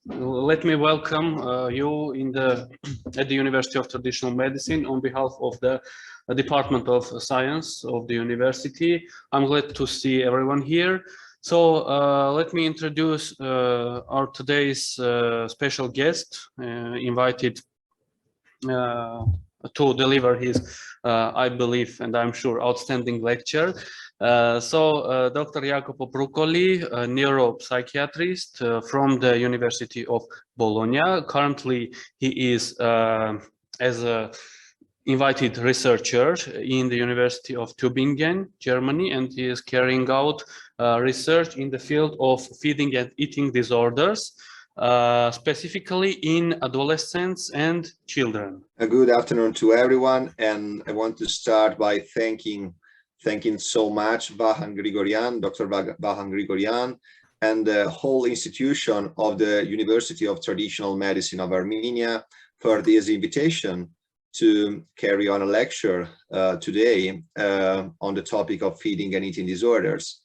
Let me welcome you at the University of Traditional Medicine on behalf of the Department of Science of the university. I'm glad to see everyone here. So let me introduce our today's special guest invited to deliver his, I believe, and I'm sure, outstanding lecture. Dr. Jacopo Pruccoli, a neuropsychiatrist from the University of Bologna. Currently, he is as a invited researcher in the University of Tübingen, Germany, and he is carrying out research in the field of feeding and eating disorders, specifically in adolescents and children. A good afternoon to everyone, and I want to start by thanking so much Vahan Grigoryan, Dr. Vahan Grigoryan, and the whole institution of the University of Traditional Medicine of Armenia for this invitation to carry on a lecture today on the topic of feeding and eating disorders.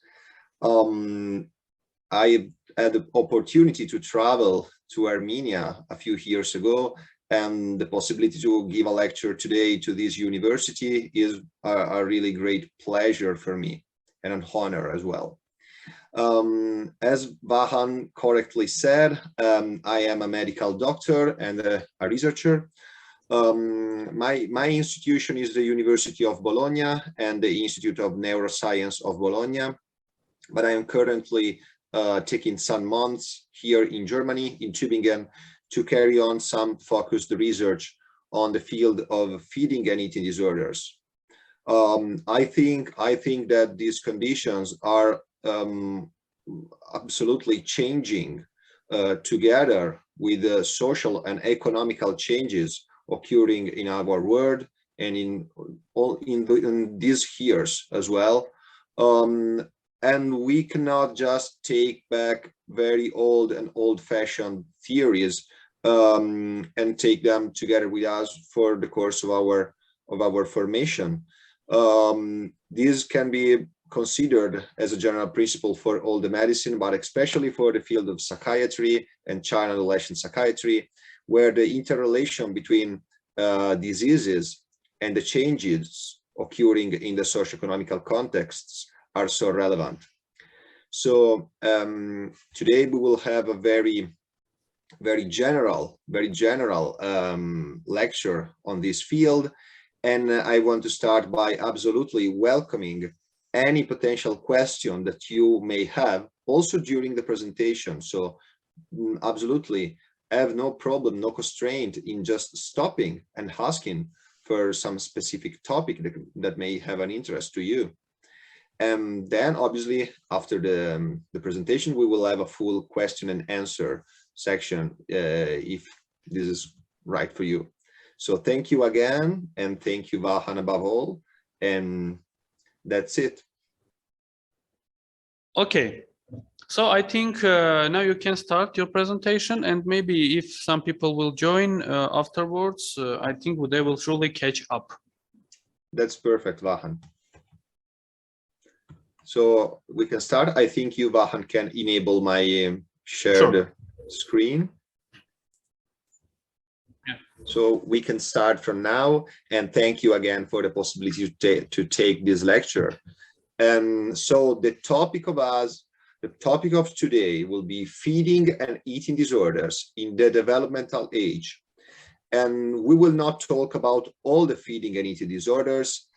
I had the opportunity to travel to Armenia a few years ago, and the possibility to give a lecture today to this university is a really great pleasure for me and an honor as well. As Vahan correctly said, I am a medical doctor and a researcher. My institution is the University of Bologna and the Institute of Neuroscience of Bologna, but I am currently taking some months here in Germany, in Tübingen, to carry on some focused research on the field of feeding and eating disorders. I think that these conditions are absolutely changing together with the social and economical changes occurring in our world and in these years as well. And we cannot just take back very old-fashioned theories and take them together with us for the course of our formation. These can be considered as a general principle for all the medicine, but especially for the field of psychiatry and child and adolescent psychiatry, where the interrelation between diseases and the changes occurring in the socioeconomical contexts are so relevant. So today we will have a very general lecture on this field, and I want to start by absolutely welcoming any potential question that you may have also during the presentation. So absolutely have no problem, no constraint in just stopping and asking for some specific topic that may have an interest to you. And then obviously after the presentation, we will have a full question and answer section if this is right for you. So thank you again, and thank you, Vahan, above all, and that's it. Okay, so I think now you can start your presentation, and maybe if some people will join afterwards, I think they will surely catch up. That's perfect, Vahan. So we can start. I think you, Vahan, can enable my shared screen. Yeah. So we can start from now, and thank you again for the possibility to take this lecture. And so the topic of today will be feeding and eating disorders in the developmental age. And we will not talk about all the feeding and eating disorders.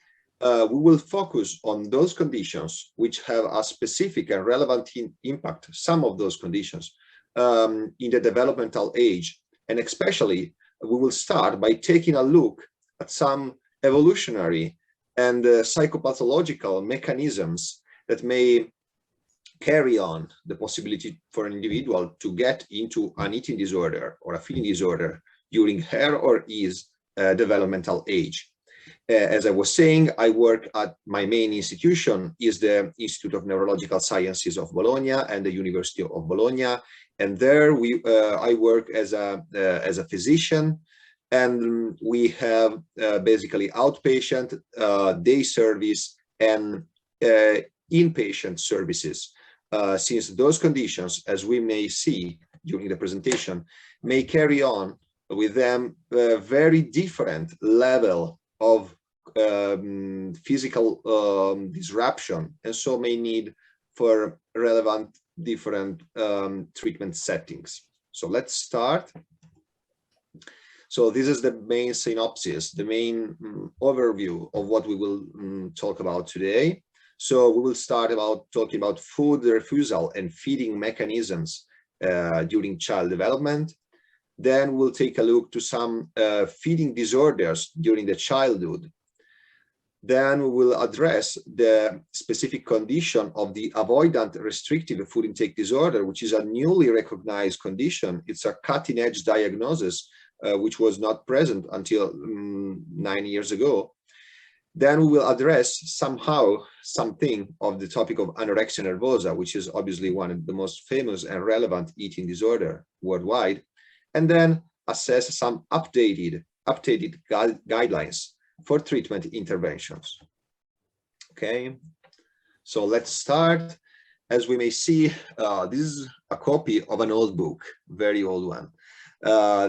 We will focus on those conditions which have a specific and relevant impact, some of those conditions, in the developmental age. And especially, we will start by taking a look at some evolutionary and psychopathological mechanisms that may carry on the possibility for an individual to get into an eating disorder or a feeding disorder during her or his developmental age. As I was saying, I work at my main institution is the Institute of Neurological Sciences of Bologna and the University of Bologna, and there I work as a physician, and we have basically outpatient, day service, and inpatient services, since those conditions, as we may see during the presentation may carry on with them a very different level of physical disruption, and so may need for relevant different treatment settings. So let's start. So this is the main synopsis, the main overview of what we will talk about today. So we will start talking about food refusal and feeding mechanisms during child development. Then we'll take a look to some feeding disorders during the childhood. Then we will address the specific condition of the avoidant restrictive food intake disorder, which is a newly recognized condition. It's a cutting-edge diagnosis, which was not present until 9 years ago. Then we will address something of the topic of anorexia nervosa, which is obviously one of the most famous and relevant eating disorder worldwide. And then assess some updated guidelines for treatment interventions. Okay, so let's start. As we may see, this is a copy of an old book, very old one.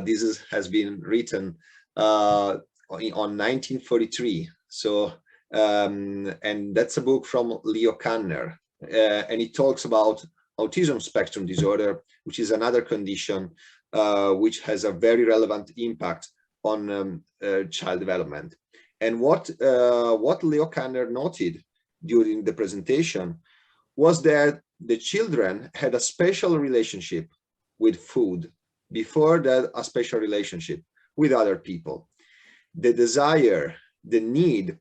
This has been written on 1943. So, and that's a book from Leo Kanner, and it talks about autism spectrum disorder, which is another condition which has a very relevant impact on child development. And what Leo Kanner noted during the presentation was that the children had a special relationship with food, before that a special relationship with other people. The desire, the need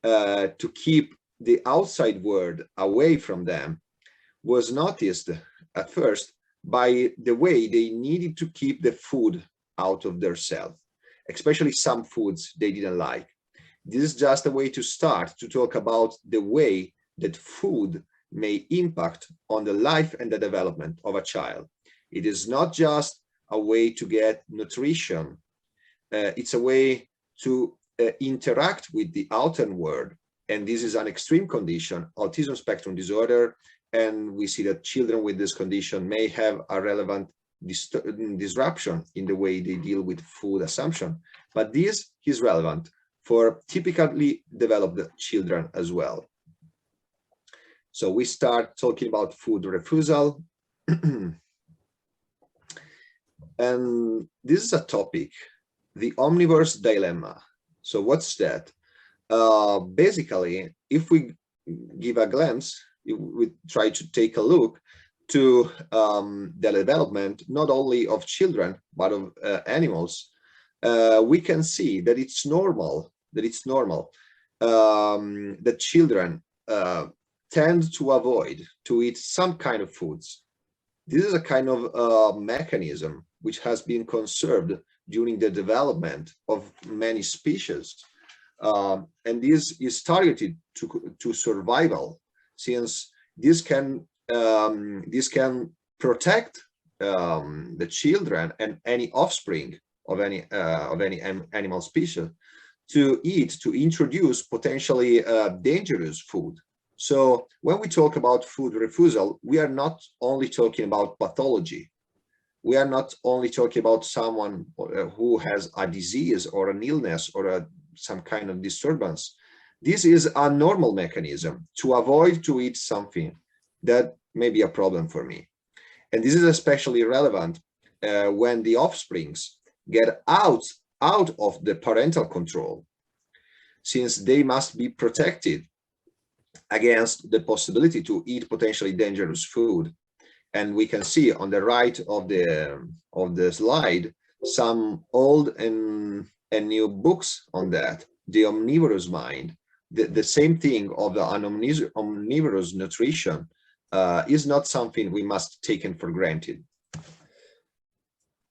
to keep the outside world away from them was noticed at first by the way they needed to keep the food out of their self, especially some foods they didn't like. This is just a way to start to talk about the way that food may impact on the life and the development of a child. It is not just a way to get nutrition. It's a way to interact with the outer world. And this is an extreme condition, autism spectrum disorder. And we see that children with this condition may have a relevant disruption in the way they deal with food assumption. But this is relevant for typically developed children as well. So we start talking about food refusal. And this is a topic, the omnivore's dilemma. So what's that? Basically, if we give a glance, we try to take a look to the development, not only of children, but of animals, we can see that it's normal, that children tend to avoid to eat some kind of foods. This is a kind of mechanism which has been conserved during the development of many species. And this is targeted to survival, since this can protect the children and any offspring of any animal species to introduce potentially dangerous food. So when we talk about food refusal, we are not only talking about pathology. We are not only talking about someone who has a disease or an illness or some kind of disturbance. This is a normal mechanism to avoid to eat something that may be a problem for me. And this is especially relevant when the offsprings get out of the parental control, since they must be protected against the possibility to eat potentially dangerous food. And we can see on the right of the slide some old and new books on that. The omnivorous mind, the same thing of the omnivorous nutrition is not something we must take for granted.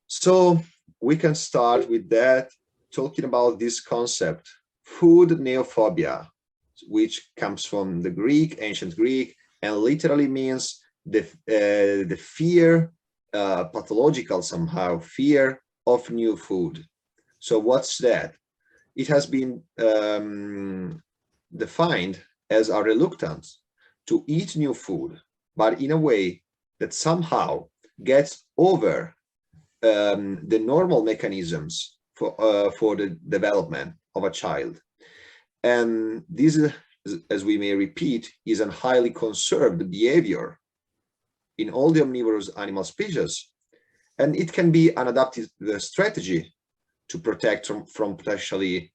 So we can start with that, talking about this concept, food neophobia, which comes from the Greek, ancient Greek, and literally means the fear, pathological somehow, fear of new food. So what's that? It has been defined as a reluctance to eat new food, but in a way that somehow gets over the normal mechanisms for the development of a child. And this is, as we may repeat, is a highly conserved behavior in all the omnivorous animal species. And it can be an adaptive strategy to protect from potentially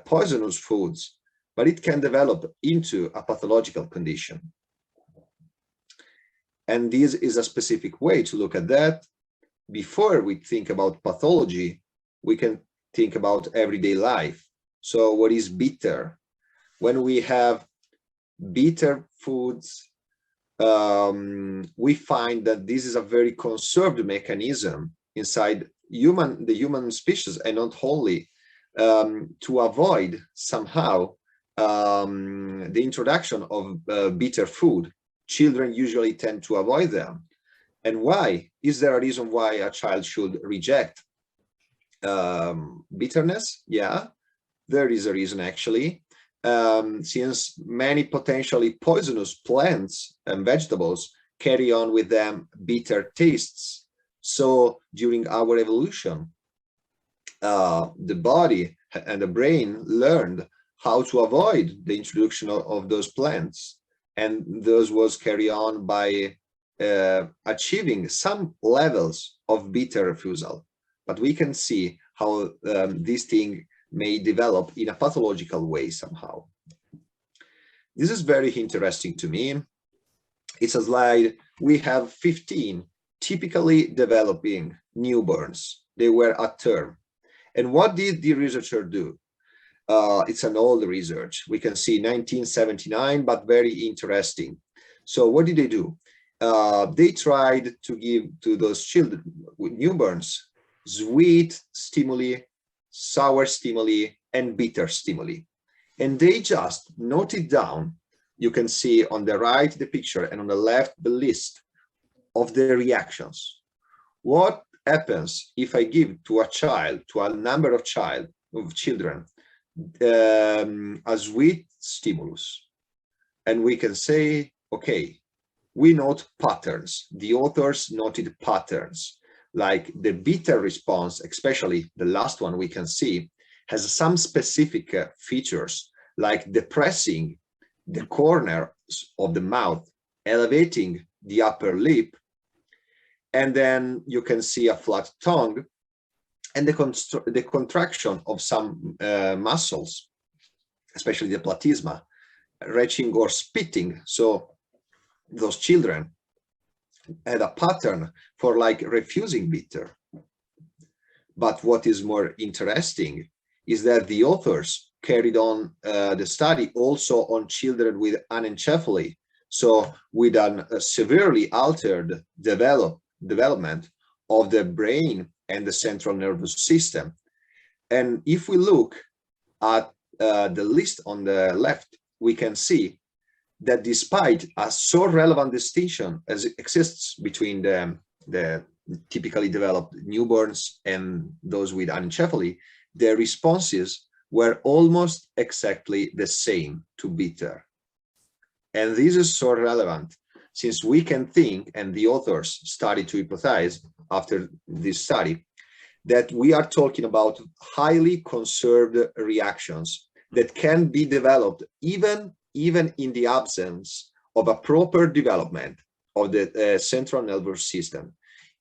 poisonous foods, but it can develop into a pathological condition. And this is a specific way to look at that. Before we think about pathology, we can think about everyday life. So what is bitter? When we have bitter foods, we find that this is a very conserved mechanism inside the human species, and not only to avoid somehow the introduction of bitter food. Children usually tend to avoid them. And why? Is there a reason why a child should reject bitterness? Yeah, there is a reason actually. Since many potentially poisonous plants and vegetables carry on with them bitter tastes. So during our evolution, the body and the brain learned how to avoid the introduction of those plants. And those was carried on by achieving some levels of bitter refusal. But we can see how this thing may develop in a pathological way somehow. This is very interesting to me. It's a slide. We have 15 typically developing newborns. They were at term. And what did the researcher do? It's an old research. We can see 1979, but very interesting. So what did they do? They tried to give to those children with newborns sweet stimuli, sour stimuli, and bitter stimuli. And they just noted down, you can see on the right the picture and on the left the list of the reactions. What happens if I give to a child, to a number of children, a sweet stimulus? And we can say, okay, we note patterns. The authors noted patterns, like the bitter response, especially the last one we can see, has some specific features, like depressing the corners of the mouth, elevating the upper lip, and then you can see a flat tongue and the contraction of some muscles, especially the platysma, retching or spitting. So those children had a pattern for like refusing bitter. But what is more interesting is that the authors carried on the study also on children with anencephaly, so with a severely altered development of the brain and the central nervous system. And if we look at the list on the left, we can see that despite a so relevant distinction as it exists between the typically developed newborns and those with anencephaly, their responses were almost exactly the same to bitter. And this is so relevant since we can think, and the authors started to hypothesize after this study, that we are talking about highly conserved reactions that can be developed even in the absence of a proper development of the central nervous system.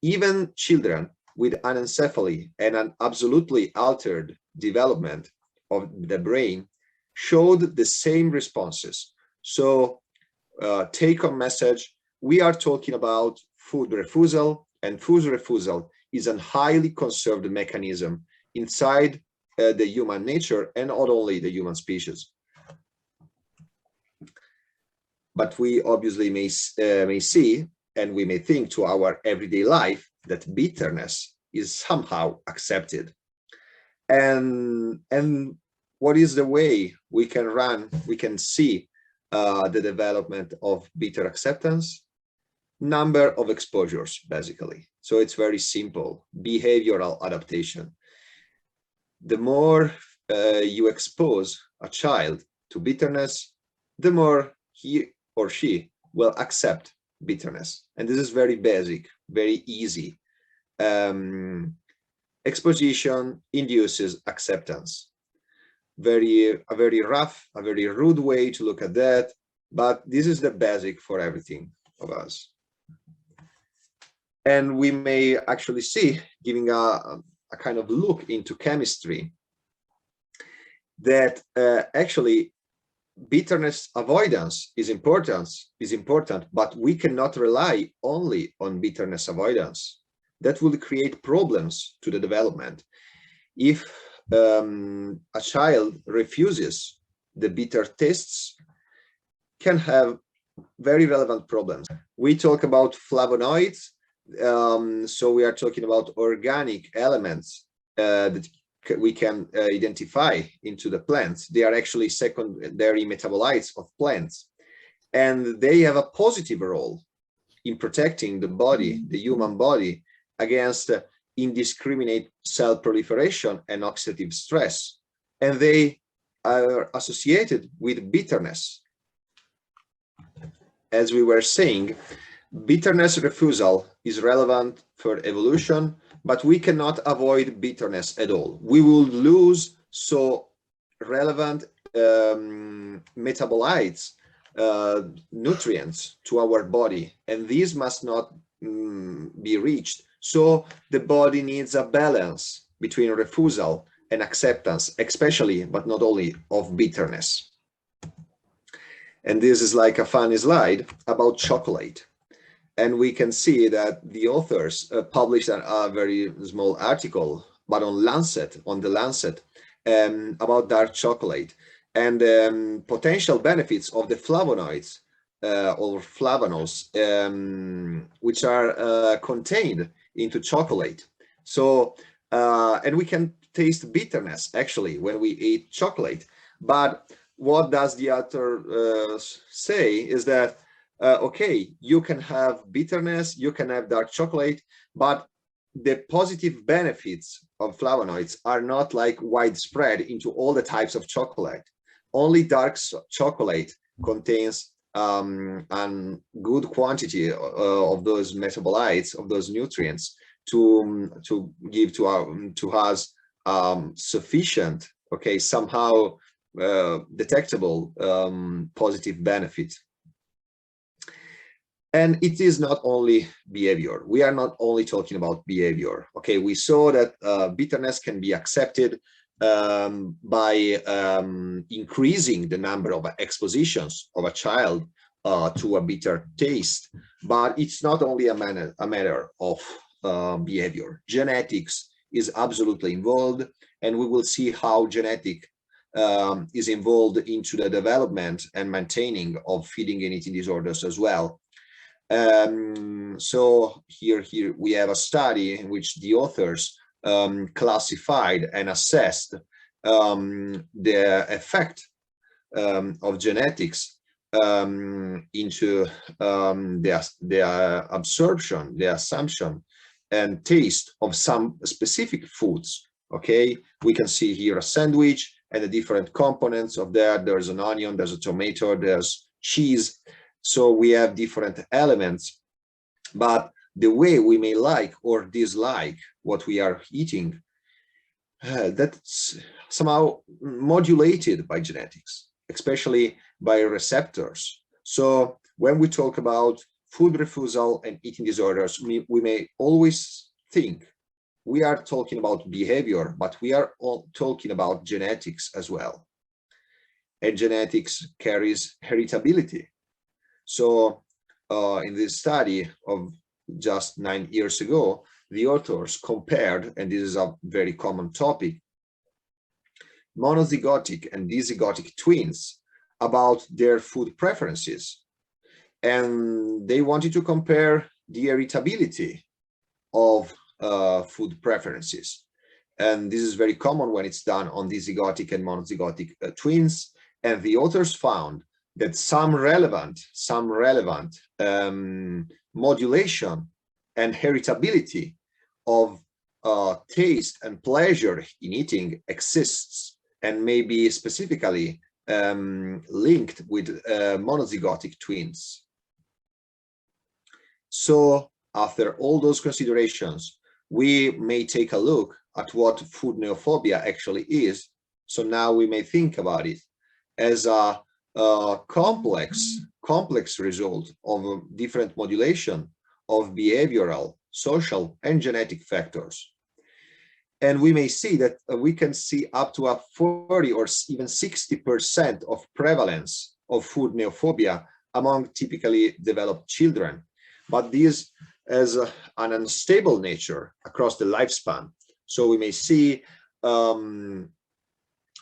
Even children with anencephaly and an absolutely altered development of the brain showed the same responses. So take-home message, we are talking about food refusal, and food refusal is a highly conserved mechanism inside the human nature and not only the human species. But we obviously may see, and we may think to our everyday life, that bitterness is somehow accepted. And what is the way we can see the development of bitter acceptance? Number of exposures, basically. So it's very simple, behavioral adaptation. The more you expose a child to bitterness, the more he or she will accept bitterness. And this is very basic, very easy. exposition induces acceptance. A very rough, a very rude way to look at that, but this is the basic for everything of us. And we may actually see, giving a kind of look into chemistry, that actually bitterness avoidance is important, but we cannot rely only on bitterness avoidance. That will create problems to the development. If a child refuses the bitter tastes, can have very relevant problems. We talk about flavonoids, so we are talking about organic elements that we can identify into the plants. They are actually secondary metabolites of plants, and they have a positive role in protecting the body, the human body, against indiscriminate cell proliferation and oxidative stress, and they are associated with bitterness. As we were saying, bitterness refusal is relevant for evolution, but we cannot avoid bitterness at all. We will lose so relevant metabolites, nutrients to our body, and these must not be reached. So the body needs a balance between refusal and acceptance, especially, but not only, of bitterness. And this is like a funny slide about chocolate. And we can see that the authors published a very small article, but on the Lancet, about dark chocolate and potential benefits of the flavonoids or flavanols, which are contained into chocolate. So, and we can taste bitterness actually when we eat chocolate. But what does the author say is that, okay, you can have bitterness, you can have dark chocolate, but the positive benefits of flavonoids are not like widespread into all the types of chocolate. Only dark chocolate contains a good quantity of those metabolites, of those nutrients, to give to us sufficient, okay, somehow detectable positive benefit. And it is not only behavior. We are not only talking about behavior. Okay, we saw that bitterness can be accepted by increasing the number of expositions of a child to a bitter taste. But it's not only a matter of behavior. Genetics is absolutely involved, and we will see how genetic is involved into the development and maintaining of feeding and eating disorders as well. So here we have a study in which the authors classified and assessed the effect of genetics into the absorption, the assumption and taste of some specific foods. Okay, we can see here a sandwich and the different components of that. There's an onion, there's a tomato, there's cheese. So we have different elements, but the way we may like or dislike what we are eating, that's somehow modulated by genetics, especially by receptors. So when we talk about food refusal and eating disorders, we may always think we are talking about behavior, but we are all talking about genetics as well. And genetics carries heritability. So in this study of just 9 years ago, the authors compared, and this is a very common topic, monozygotic and dizygotic twins about their food preferences. And they wanted to compare the heritability of food preferences. And this is very common when it's done on dizygotic and monozygotic twins. And the authors found that some relevant modulation and heritability of taste and pleasure in eating exists, and may be specifically linked with monozygotic twins. So after all those considerations, we may take a look at what food neophobia actually is. So now we may think about it as a complex result of different modulation of behavioral, social, and genetic factors. And we may see that we can see up to a 40 or even 60% of prevalence of food neophobia among typically developed children. But this has an unstable nature across the lifespan. So we may see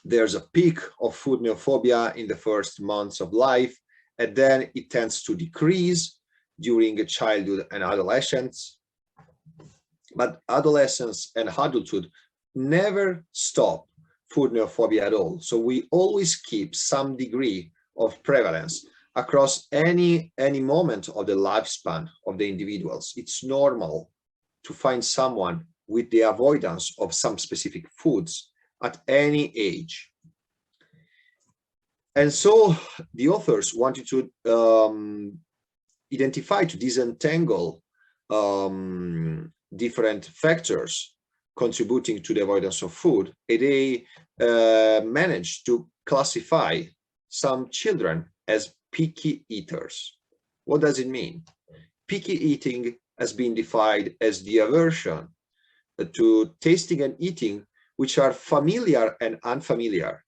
there's a peak of food neophobia in the first months of life, and then it tends to decrease during childhood and adolescence. But adolescence and adulthood never stop food neophobia at all. So we always keep some degree of prevalence across any moment of the lifespan of the individuals. It's normal to find someone with the avoidance of some specific foods at any age. And so the authors wanted to identify, to disentangle different factors contributing to the avoidance of food, and they managed to classify some children as picky eaters. What does it mean? Picky eating has been defined as the aversion to tasting and eating which are familiar and unfamiliar.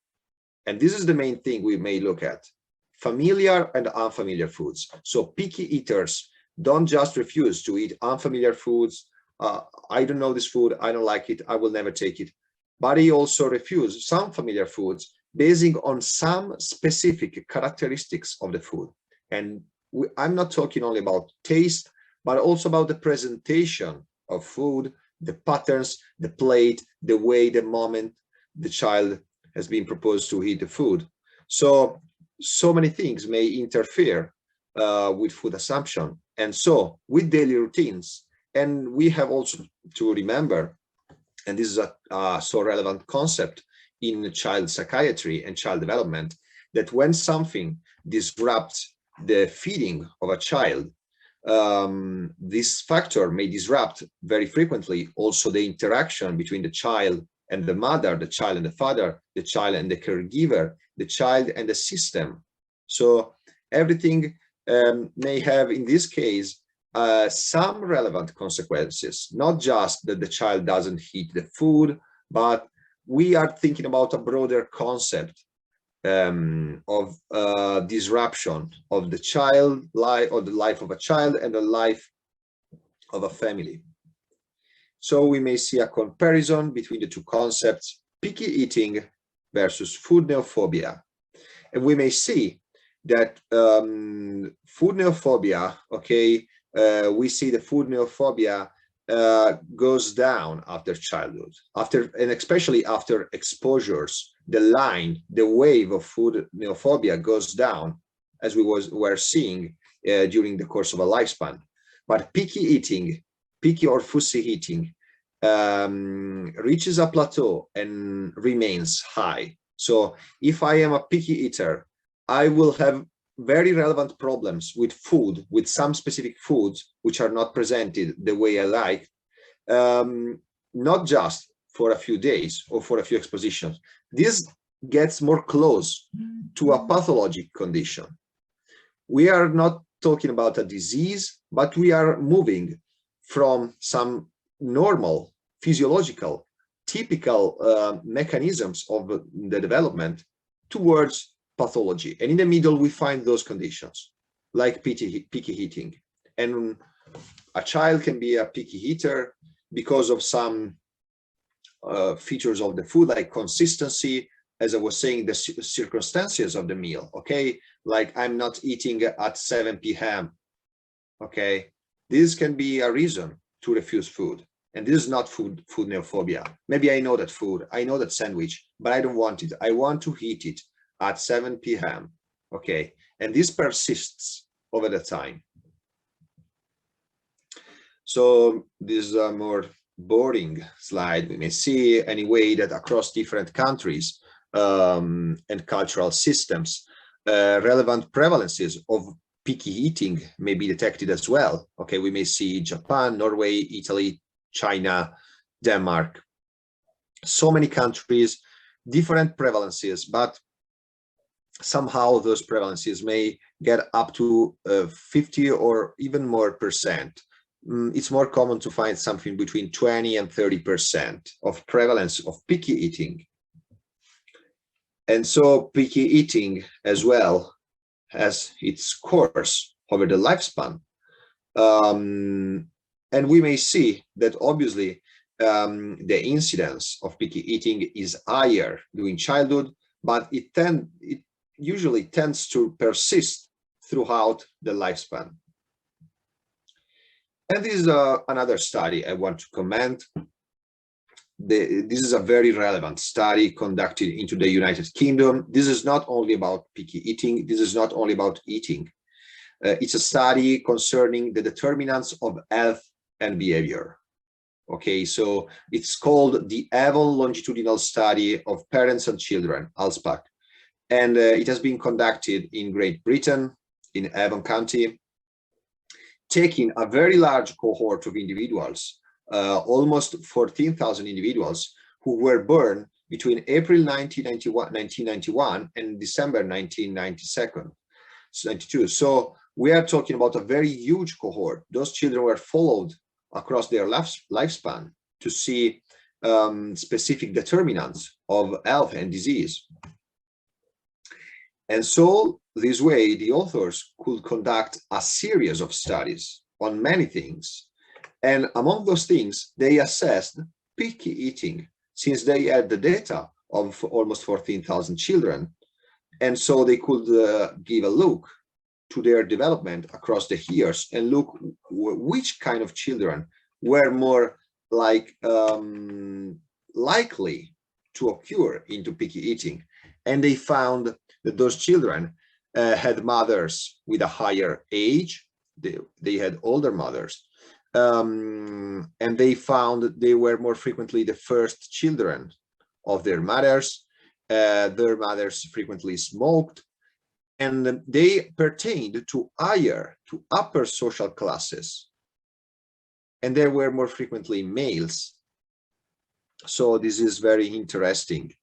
And this is the main thing we may look at: familiar and unfamiliar foods. So picky eaters don't just refuse to eat unfamiliar foods. I don't know this food, I don't like it, I will never take it. But they also refuse some familiar foods basing on some specific characteristics of the food. And I'm not talking only about taste, but also about the presentation of food, the patterns, the plate, the way, the moment the child has been proposed to eat the food. So many things may interfere with food assumption. And so with daily routines, and we have also to remember, and this is a so relevant concept in child psychiatry and child development, that when something disrupts the feeding of a child, this factor may disrupt very frequently also the interaction between the child and the mother, the child and the father, the child and the caregiver, the child and the system. So everything may have, in this case, some relevant consequences, not just that the child doesn't eat the food, but we are thinking about a broader concept of disruption of the child life, or the life of a child and the life of a family. So we may see a comparison between the two concepts, picky eating versus food neophobia. And we may see that food neophobia, okay, we see the food neophobia goes down after childhood, and especially after exposures. The wave of food neophobia goes down, as we were seeing during the course of a lifespan. But picky or fussy eating reaches a plateau and remains high. So if I am a picky eater, I will have very relevant problems with food, with some specific foods which are not presented the way I like, not just for a few days or for a few expositions. This gets more close to a pathologic condition. We are not talking about a disease, but we are moving from some normal, physiological, typical mechanisms of the development towards pathology. And in the middle, we find those conditions, like picky eating. And a child can be a picky eater because of some features of the food, like consistency, as I was saying, the circumstances of the meal, okay? Like I'm not eating at 7 p.m., okay? This can be a reason to refuse food. And this is not food neophobia. Maybe I know that food, I know that sandwich, but I don't want it. I want to eat it at 7 p.m., okay? And this persists over the time. So this is a more boring slide. We may see anyway that across different countries and cultural systems, relevant prevalences of picky eating may be detected as well. Okay, we may see Japan, Norway, Italy, China, Denmark. So many countries, different prevalences, but somehow those prevalences may get up to 50 or even more percent. It's more common to find something between 20 and 30% of prevalence of picky eating. And so picky eating as well has its course over the lifespan. And we may see that obviously the incidence of picky eating is higher during childhood, but it usually tends to persist throughout the lifespan. And this is another study I want to comment. This is a very relevant study conducted into the United Kingdom. This is not only about picky eating. This is not only about eating. It's a study concerning the determinants of health and behavior. Okay, so it's called the Avon Longitudinal Study of Parents and Children, ALSPAC. And it has been conducted in Great Britain, in Avon County, taking a very large cohort of individuals, almost 14,000 individuals who were born between April 1991 and December 1992. So we are talking about a very huge cohort. Those children were followed across their lifespan to see specific determinants of health and disease. And so this way, the authors could conduct a series of studies on many things. And among those things, they assessed picky eating, since they had the data of almost 14,000 children. And so they could give a look to their development across the years and look which kind of children were more likely to occur into picky eating. And they found that those children had mothers with a higher age. They had older mothers. And they found that they were more frequently the first children of their mothers. Their mothers frequently smoked. And they pertained to upper social classes. And they were more frequently males. So this is very interesting.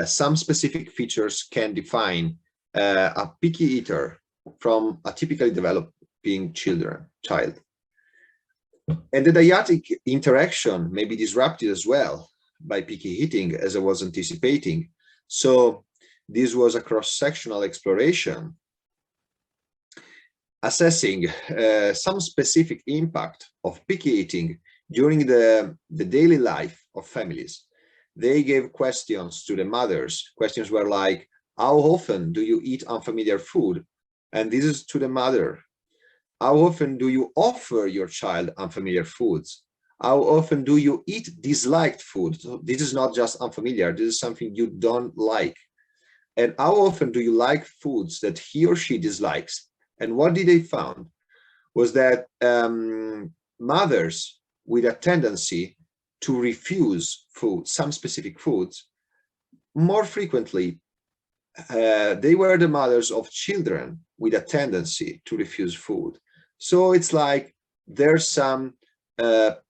Some specific features can define a picky eater from a typically developing child. And the dyadic interaction may be disrupted as well by picky eating, as I was anticipating. So this was a cross-sectional exploration assessing some specific impact of picky eating during the daily life of families. They gave questions to the mothers. Questions were like, how often do you eat unfamiliar food? And this is to the mother. How often do you offer your child unfamiliar foods? How often do you eat disliked food? So this is not just unfamiliar, this is something you don't like. And how often do you like foods that he or she dislikes? And what did they found was that mothers with a tendency to refuse food, some specific foods, more frequently, they were the mothers of children with a tendency to refuse food. So it's like there's some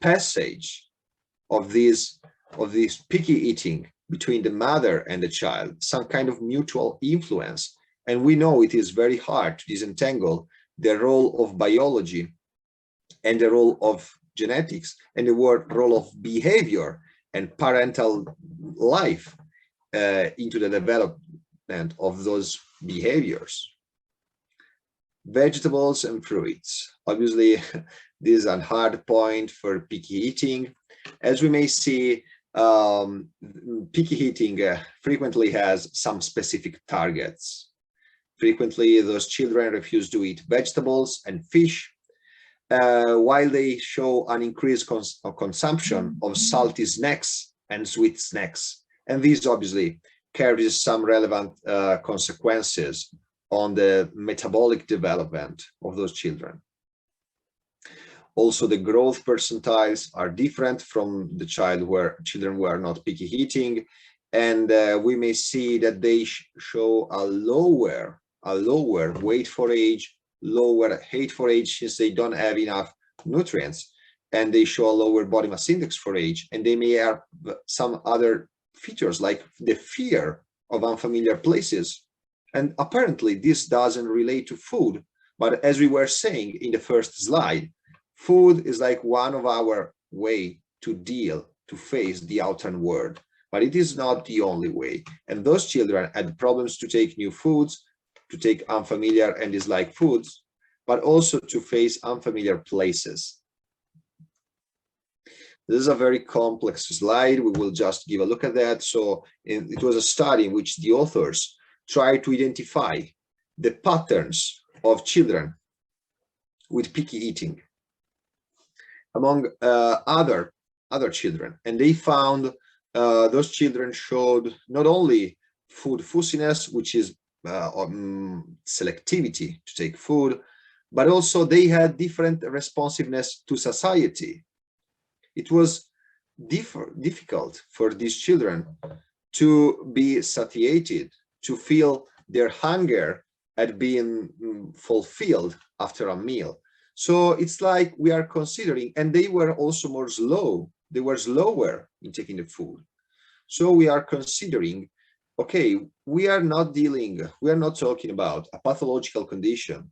passage of this picky eating between the mother and the child, some kind of mutual influence. And we know it is very hard to disentangle the role of biology and the role of genetics and the role of behavior and parental life into the development of those behaviors. Vegetables and fruits. Obviously, this is a hard point for picky eating. As we may see, picky eating frequently has some specific targets. Frequently, those children refuse to eat vegetables and fish, while they show an increased consumption of salty snacks and sweet snacks. And these obviously carries some relevant consequences on the metabolic development of those children. Also, the growth percentiles are different from the children who are not picky eating, and we may see that they show a lower weight for age, lower height for age, since they don't have enough nutrients. and they show a lower body mass index for age, and they may have some other features like the fear of unfamiliar places. And apparently this doesn't relate to food, but as we were saying in the first slide, food is like one of our way to face the outer world, but it is not the only way. And those children had problems to take new foods, to take unfamiliar and disliked foods, but also to face unfamiliar places. This is a very complex slide. We will just give a look at that. So it was a study in which the authors tried to identify the patterns of children with picky eating among other children. And they found those children showed not only food fussiness, which is selectivity to take food, but also they had different responsiveness to society. It was difficult for these children to be satiated, to feel their hunger had been fulfilled after a meal. So it's like we are considering, and they were also more slow. They were slower in taking the food. So we are considering, okay, we are not talking about a pathological condition,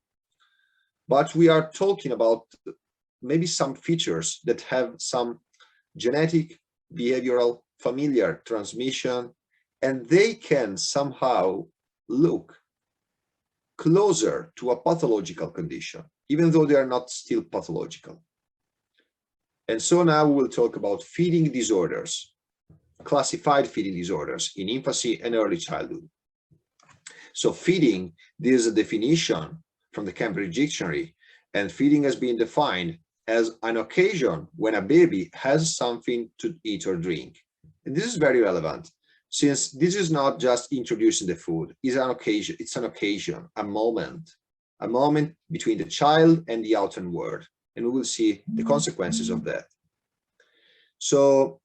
but we are talking about maybe some features that have some genetic, behavioral, familiar transmission, and they can somehow look closer to a pathological condition, even though they are not still pathological. And so now we will talk about feeding disorders, classified feeding disorders in infancy and early childhood. So feeding, this is a definition from the Cambridge Dictionary, and feeding has been defined as an occasion when a baby has something to eat or drink. And this is very relevant, since this is not just introducing the food, it's an occasion, a moment between the child and the outer world. And we will see the consequences of that. So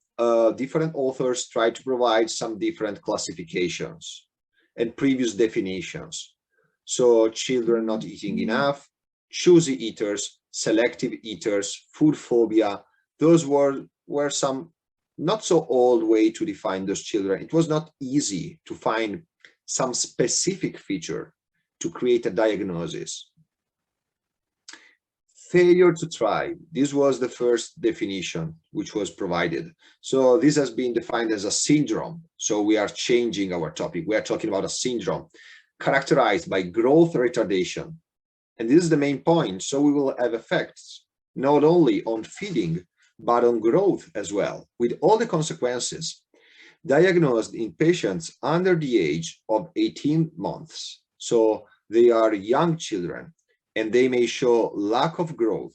different authors try to provide some different classifications and previous definitions. So children not eating enough, choosy eaters, selective eaters, food phobia, those were some not so old way to define those children. It was not easy to find some specific feature to create a diagnosis. Failure to thrive, this was the first definition which was provided. So this has been defined as a syndrome. So we are changing our topic. We are talking about a syndrome characterized by growth retardation. And this is the main point. So we will have effects not only on feeding, but on growth as well, with all the consequences. Diagnosed in patients under the age of 18 months. So they are young children, and they may show lack of growth,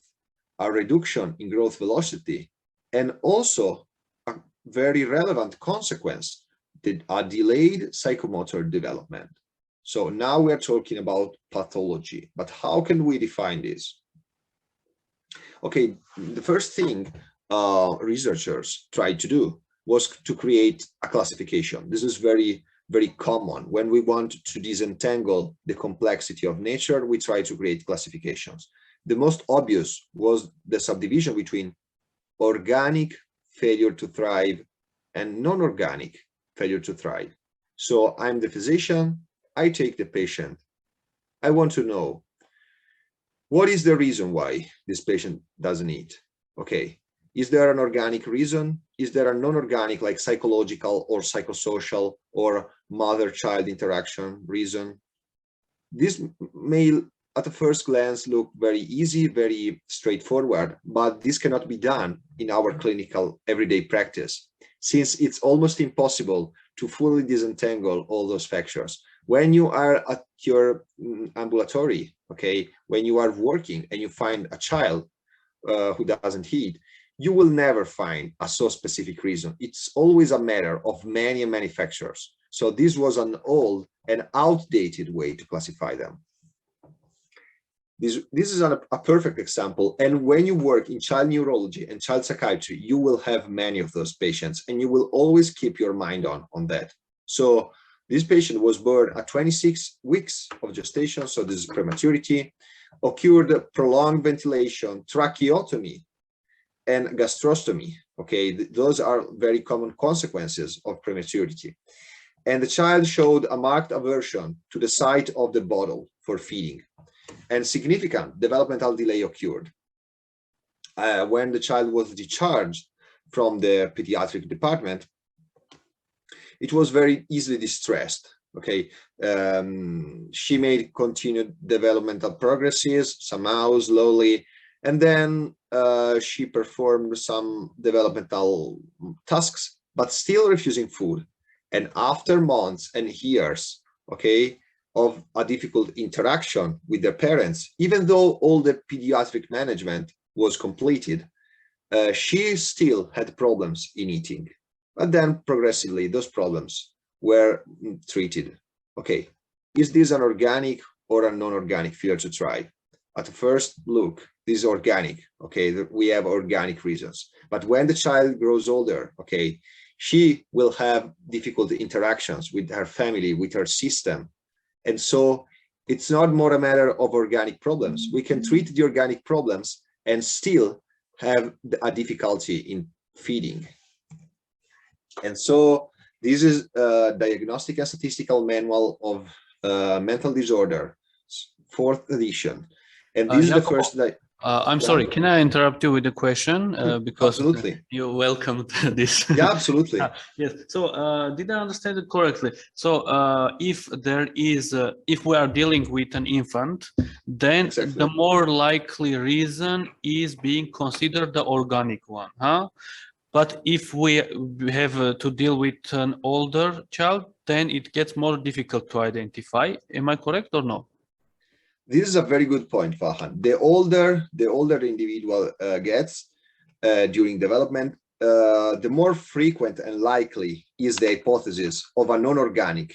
a reduction in growth velocity, and also a very relevant consequence, a delayed psychomotor development. So now we're talking about pathology, but how can we define this? Okay, the first thing researchers tried to do was to create a classification. This is very, very common. When we want to disentangle the complexity of nature, we try to create classifications. The most obvious was the subdivision between organic failure to thrive and non-organic failure to thrive. So I'm the physician, I take the patient. I want to know, what is the reason why this patient doesn't eat? Okay, is there an organic reason? Is there a non-organic, like psychological or psychosocial or mother-child interaction reason? This may, at the first glance, look very easy, very straightforward, but this cannot be done in our clinical everyday practice, since it's almost impossible to fully disentangle all those factors. When you are at your ambulatory, okay, when you are working and you find a child who doesn't eat, you will never find a so specific reason. It's always a matter of many and many factors. So this was an old and outdated way to classify them. This is a perfect example. And when you work in child neurology and child psychiatry, you will have many of those patients, and you will always keep your mind on that. So this patient was born at 26 weeks of gestation, so this is prematurity, occurred prolonged ventilation, tracheotomy, and gastrostomy. Okay, those are very common consequences of prematurity. And the child showed a marked aversion to the sight of the bottle for feeding, and significant developmental delay occurred. When the child was discharged from the pediatric department, it was very easily distressed. Okay, she made continued developmental progresses, somehow slowly, and then she performed some developmental tasks, but still refusing food. And after months and years, okay, of a difficult interaction with their parents, even though all the pediatric management was completed, she still had problems in eating. But then progressively, those problems were treated. Okay, is this an organic or a non-organic failure to thrive? At first look, this is organic. Okay, we have organic reasons. But when the child grows older, okay, she will have difficult interactions with her family, with her system. And so it's not more a matter of organic problems. We can treat the organic problems and still have a difficulty in feeding. And so this is a Diagnostic and Statistical Manual of Mental Disorder, 4th edition. And this is the first... I'm sorry, can I interrupt you with a question? Because absolutely. You welcomed this. Yeah, absolutely. Yes. So did I understand it correctly? So if there is, if we are dealing with an infant, then Exactly. the more likely reason is being considered the organic one, huh? But if we have to deal with an older child, then it gets more difficult to identify. Am I correct or no? This is a very good point, Fahan. The older the individual gets during development, the more frequent and likely is the hypothesis of a non-organic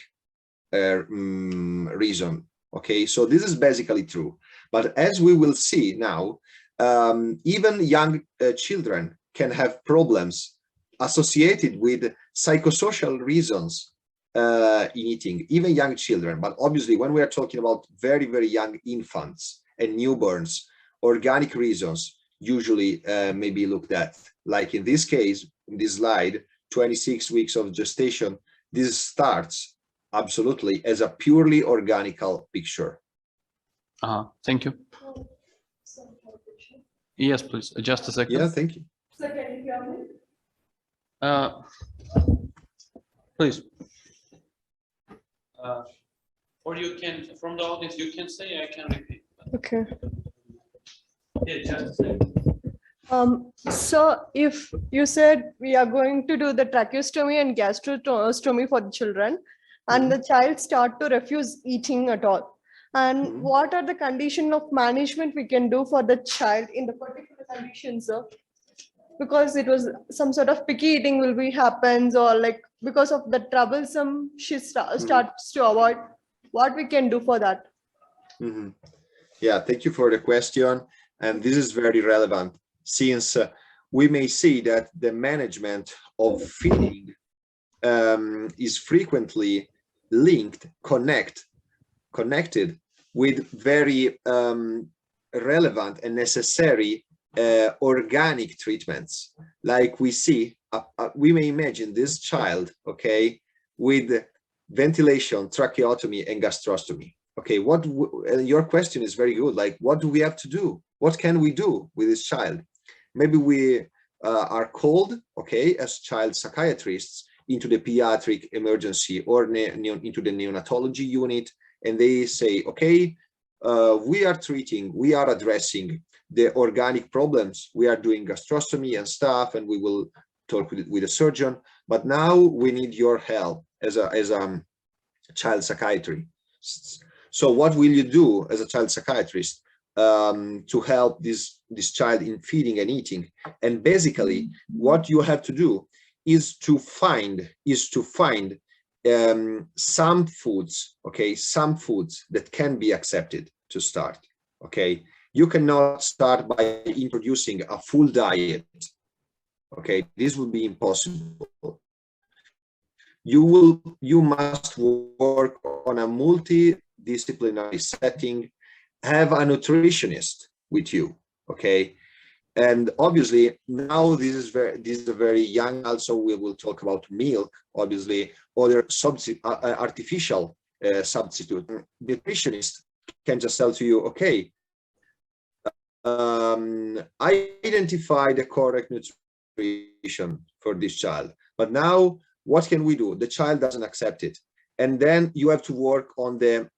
reason. Okay, so this is basically true. But as we will see now, even young children can have problems associated with psychosocial reasons in eating, even young children. But obviously, when we are talking about very, very young infants and newborns, organic reasons usually may be looked at. Like in this case, in this slide, 26 weeks of gestation, this starts absolutely as a purely organical picture. Thank you. Yes, please. Just a second. Yeah, thank you. So can you hear me? Please. Or you can, from the audience, you can say, I can repeat. Okay. Yeah, just a second. So if you said we are going to do the tracheostomy and gastrostomy for the children, and the child start to refuse eating at all, and what are the condition of management we can do for the child in the particular conditions, sir? Because it was some sort of picky eating will be happens, or like because of the troublesome she starts to avoid, what we can do for that? Yeah, thank you for the question. And this is very relevant since we may see that the management of feeding is frequently linked, connected with very relevant and necessary organic treatments. Like we see, we may imagine this child, okay, with ventilation, tracheotomy, and gastrostomy. Okay, your question is very good. Like, what do we have to do? What can we do with this child? Maybe we are called, okay, as child psychiatrists into the pediatric emergency or into the neonatology unit, and they say, okay, we are treating, we are addressing the organic problems. We are doing gastrostomy and stuff, and we will talk with a surgeon. But now we need your help as a child psychiatry. So what will you do as a child psychiatrist to help this child in feeding and eating? And basically, what you have to do is to find some foods, okay, some foods that can be accepted to start. Okay, you cannot start by introducing a full diet. Okay, this will be impossible. You must work on a multidisciplinary setting, have a nutritionist with you, okay? And obviously now this is a very young, also we will talk about milk, obviously, other artificial substitute. The nutritionist can just tell to you, okay, I identify the correct nutrition for this child, but now what can we do? The child doesn't accept it. And then you have to work on the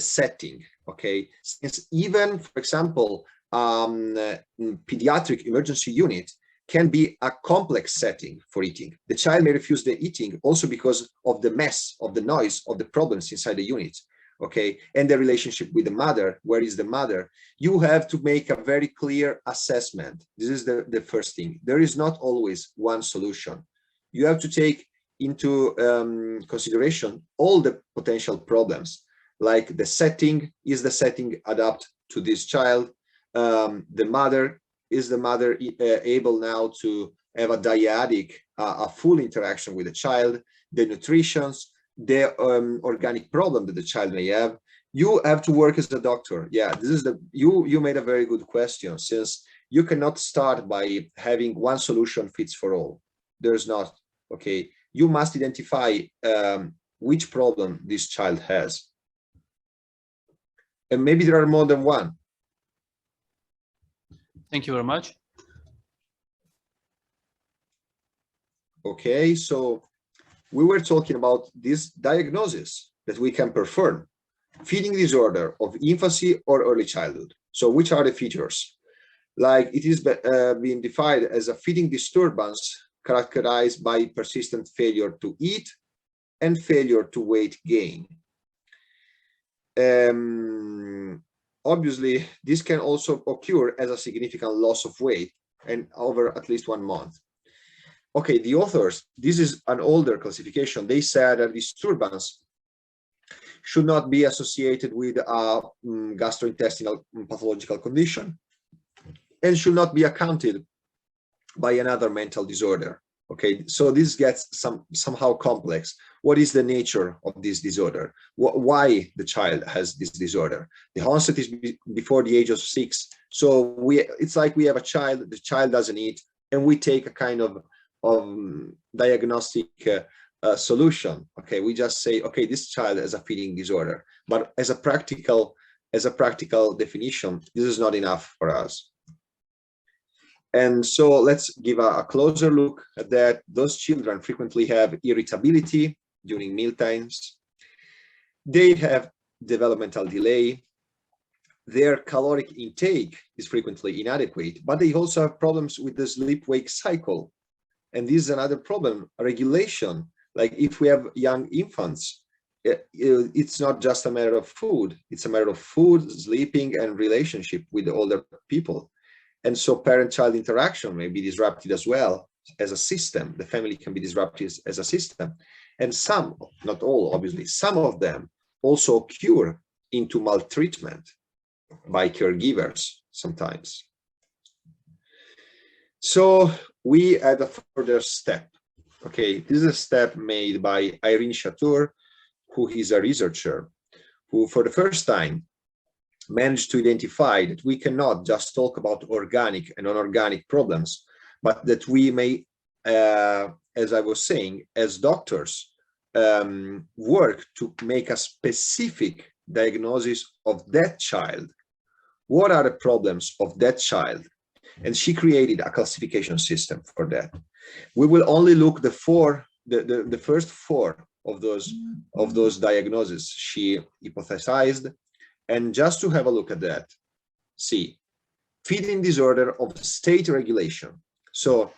setting, okay? Since even, for example, pediatric emergency unit can be a complex setting for eating. The child may refuse the eating also because of the mess, of the noise, of the problems inside the unit, okay? And the relationship with the mother, where is the mother? You have to make a very clear assessment. This is the first thing. There is not always one solution. You have to take into consideration all the potential problems, like the setting, is the setting adapt to this child? The mother, is the mother able now to have a dyadic, a full interaction with the child? The nutritions, the organic problem that the child may have. You have to work as a doctor. Yeah, this is you made a very good question, since you cannot start by having one solution fits for all. There's not, okay? You must identify which problem this child has. And maybe there are more than one. Thank you very much. Okay, so we were talking about this diagnosis that we can perform. Feeding disorder of infancy or early childhood. So which are the features? Like it is being defined as a feeding disturbance characterized by persistent failure to eat and failure to weight gain. Obviously, this can also occur as a significant loss of weight and over at least 1 month. Okay, the authors, this is an older classification. They said that disturbance should not be associated with a gastrointestinal pathological condition and should not be accounted by another mental disorder. Okay, so this gets somehow complex. What is the nature of this disorder? Why the child has this disorder? The onset is before the age of 6. So it's like we have a child, the child doesn't eat, and we take a kind of diagnostic solution. Okay, we just say, okay, this child has a feeding disorder. But as a practical definition, this is not enough for us. And so let's give a closer look at that. Those children frequently have irritability during mealtimes. They have developmental delay. Their caloric intake is frequently inadequate, but they also have problems with the sleep-wake cycle. And this is another problem, regulation. Like if we have young infants, it's not just a matter of food. It's a matter of food, sleeping, and relationship with the older people. And so parent-child interaction may be disrupted as well as a system. The family can be disrupted as a system. And some, not all, obviously, some of them also occur into maltreatment by caregivers sometimes. So we add a further step. Okay, this is a step made by Irene Chatur, who is a researcher, who for the first time managed to identify that we cannot just talk about organic and non-organic problems, but that we may, as I was saying, as doctors, work to make a specific diagnosis of that child. What are the problems of that child? And she created a classification system for that. We will only look the first 4 of those diagnoses she hypothesized. And just to have a look at that, see, feeding disorder of state regulation. So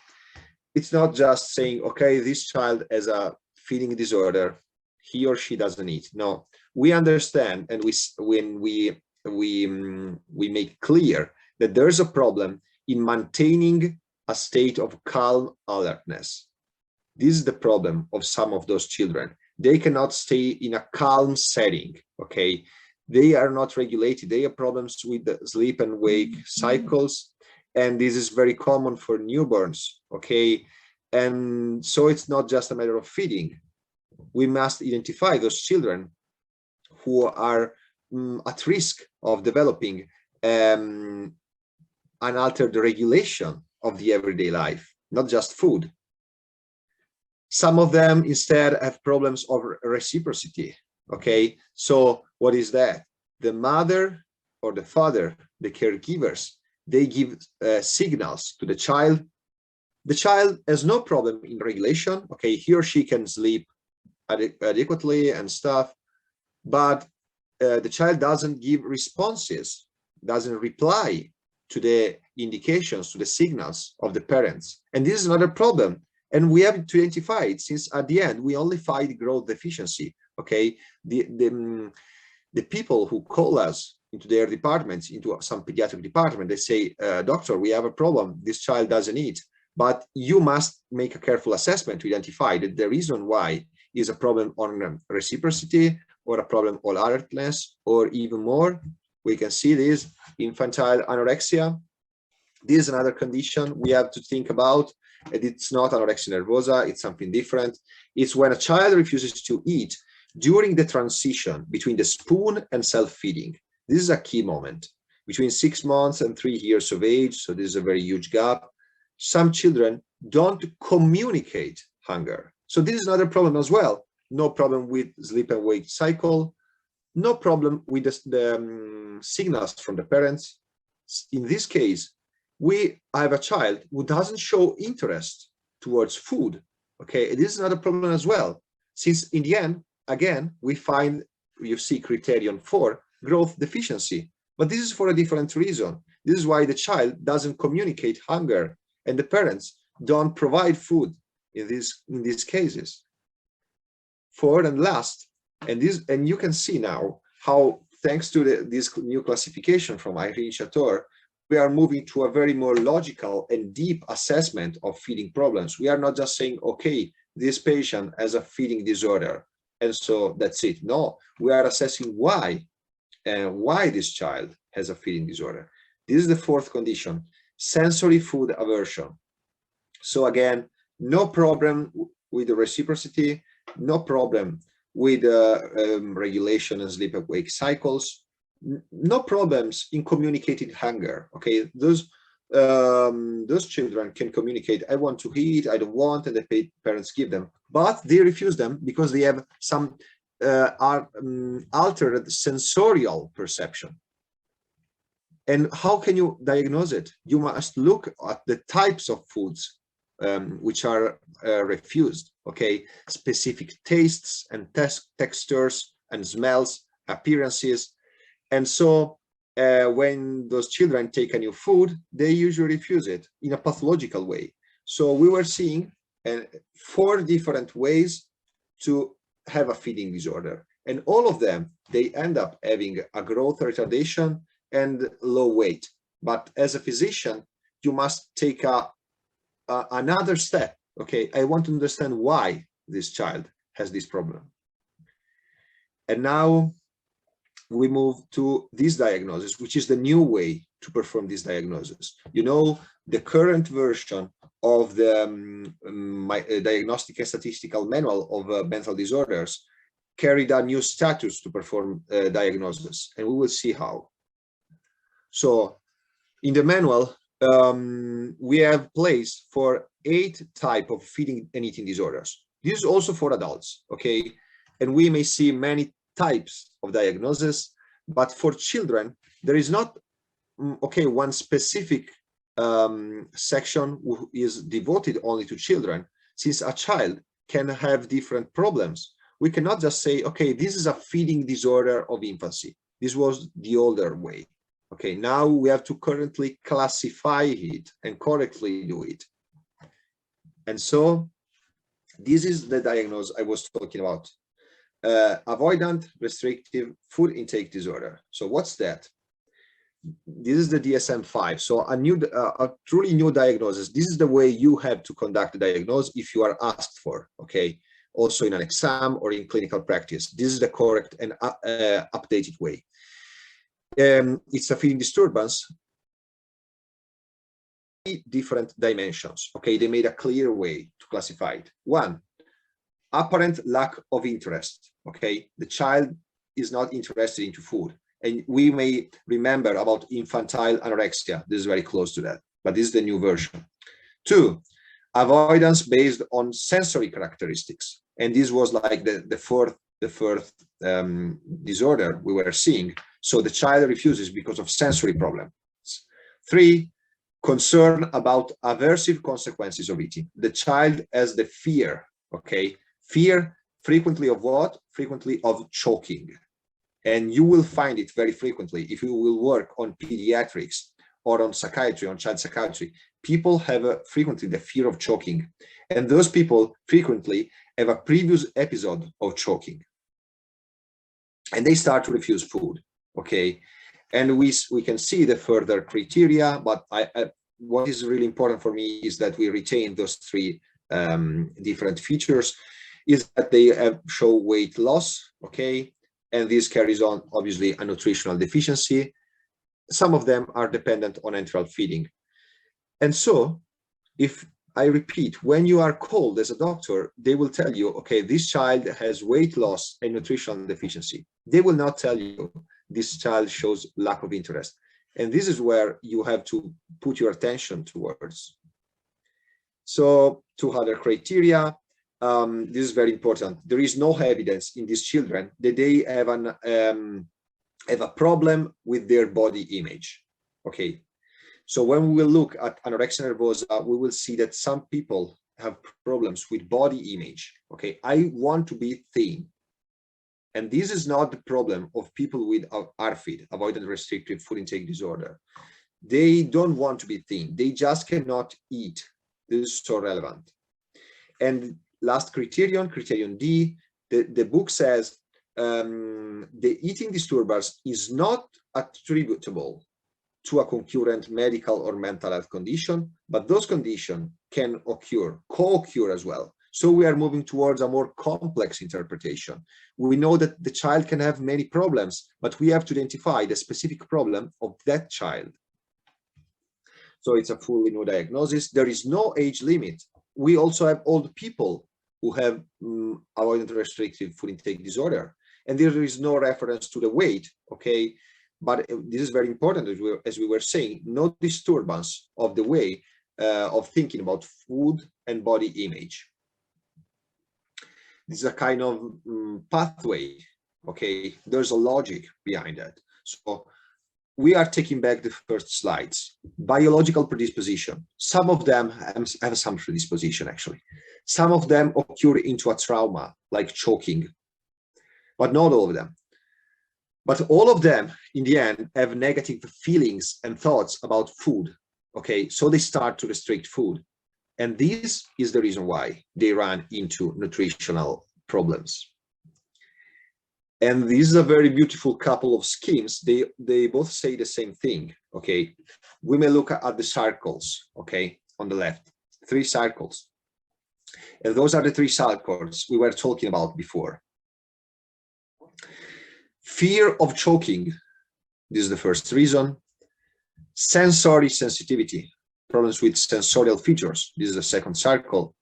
it's not just saying, okay, this child has a feeding disorder, he or she doesn't eat. No, we understand, and when we make clear that there's a problem in maintaining a state of calm alertness. This is the problem of some of those children. They cannot stay in a calm setting, okay? They are not regulated. They have problems with the sleep and wake cycles. And this is very common for newborns, okay? And so it's not just a matter of feeding. We must identify those children who are at risk of developing unaltered regulation of the everyday life, not just food. Some of them instead have problems of reciprocity. Okay, so what is that? The mother or the father, the caregivers, they give signals to the child. The child has no problem in regulation. Okay, he or she can sleep adequately and stuff, but the child doesn't give responses, doesn't reply to the indications, to the signals of the parents. And this is another problem. And we have to identify it, since at the end, we only find growth deficiency. Okay, the people who call us into their departments, into some pediatric department, they say, doctor, we have a problem, this child doesn't eat. But you must make a careful assessment to identify that the reason why is a problem on reciprocity, or a problem on alertness, or even more. We can see this infantile anorexia. This is another condition we have to think about. And it's not anorexia nervosa, it's something different. It's when a child refuses to eat during the transition between the spoon and self-feeding. This is a key moment between 6 months and 3 years of age. So this is a very huge gap. Some children don't communicate hunger. So this is another problem as well. No problem with sleep and wake cycle. No problem with the signals from the parents. In this case, we have a child who doesn't show interest towards food. Okay, this is another problem as well. Since in the end, again, we find, you see criterion 4, growth deficiency. But this is for a different reason. This is why the child doesn't communicate hunger, and the parents don't provide food in these cases. Fourth and last, and you can see now how, thanks to this new classification from Irene Chator, we are moving to a very more logical and deep assessment of feeding problems. We are not just saying, okay, this patient has a feeding disorder, and so that's it. No, we are assessing why, and why this child has a feeding disorder. This is the fourth condition, sensory food aversion. So again, no problem with the reciprocity, no problem with regulation and sleep and wake cycles, no problems in communicating hunger. Okay, those children can communicate, I want to eat, I don't want, and the parents give them, but they refuse them because they have some altered sensorial perception. And how can you diagnose it? You must look at the types of foods which are refused. Okay, specific tastes and textures and smells, appearances. And so when those children take a new food, they usually refuse it in a pathological way. So we were seeing 4 different ways to have a feeding disorder. And all of them, they end up having a growth retardation and low weight. But as a physician, you must take another step. Okay, I want to understand why this child has this problem. And now we move to this diagnosis, which is the new way to perform this diagnosis. You know, the current version of the Diagnostic and Statistical Manual of Mental Disorders carried a new status to perform diagnosis, and we will see how. So in the manual, we have place for 8 types of feeding and eating disorders. This is also for adults, okay? And we may see many types of diagnosis, but for children, there is not, okay, one specific section is devoted only to children. Since a child can have different problems, we cannot just say, okay, this is a feeding disorder of infancy. This was the older way. Okay, now we have to currently classify it and correctly do it. And so this is the diagnosis I was talking about. Avoidant restrictive food intake disorder. So what's that? This is the DSM-5. So a truly new diagnosis. This is the way you have to conduct the diagnosis if you are asked for, okay? Also in an exam or in clinical practice. This is the correct and updated way. It's a feeding disturbance. Different dimensions, okay? They made a clear way to classify it. 1, apparent lack of interest, okay? The child is not interested into food. And we may remember about infantile anorexia. This is very close to that, but this is the new version. 2, avoidance based on sensory characteristics. And this was like the fourth disorder we were seeing. So the child refuses because of sensory problems. 3, concern about aversive consequences of eating. The child has the fear, okay? Fear frequently of what? Frequently of choking. And you will find it very frequently if you will work on pediatrics or on psychiatry, on child psychiatry. People have frequently the fear of choking. And those people frequently have a previous episode of choking. And they start to refuse food, okay? And we can see the further criteria, but what is really important for me is that we retain those 3 different features, is that they show weight loss, okay? And this carries on, obviously, a nutritional deficiency. Some of them are dependent on enteral feeding. And so, if I repeat, when you are called as a doctor, they will tell you, okay, this child has weight loss and nutritional deficiency. They will not tell you this child shows lack of interest. And this is where you have to put your attention towards. So 2 other criteria. This is very important. There is no evidence in these children that they have a problem with their body image. Okay. So when we will look at anorexia nervosa, we will see that some people have problems with body image. Okay. I want to be thin. And this is not the problem of people with ARFID, avoidant restrictive food intake disorder. They don't want to be thin. They just cannot eat. This is so relevant. And last criterion, criterion D, the book says the eating disturbance is not attributable to a concurrent medical or mental health condition, but those conditions can occur, co-occur as well. So we are moving towards a more complex interpretation. We know that the child can have many problems, but we have to identify the specific problem of that child. So it's a fully new diagnosis. There is no age limit. We also have old people who have avoidant restrictive food intake disorder. And there is no reference to the weight, okay? But this is very important, as we were saying, no disturbance of the way of thinking about food and body image. This is a kind of pathway, okay? There's a logic behind that. So we are taking back the first slides. Biological predisposition. Some of them have some predisposition, actually. Some of them occur into a trauma, like choking, but not all of them. But all of them, in the end, have negative feelings and thoughts about food, okay? So they start to restrict food. And this is the reason why they run into nutritional problems. And this is a very beautiful couple of schemes. They both say the same thing, okay? We may look at the circles, okay, on the left, 3 circles. And those are the 3 circles we were talking about before. Fear of choking, this is the first reason. Sensory sensitivity, problems with sensorial features, this is the second circle.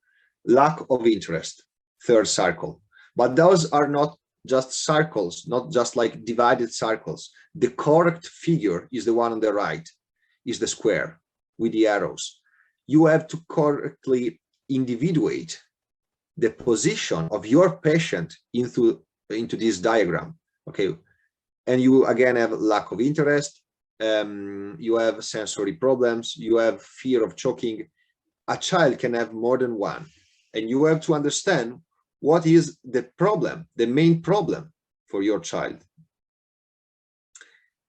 Lack of interest, third circle. But those are not just circles, not just like divided circles. The correct figure is the one on the right, is the square with the arrows. You have to correctly individuate the position of your patient into this diagram, okay? And you again have lack of interest, you have sensory problems, you have fear of choking. A child can have more than one, and you have to understand what is the problem, the main problem for your child.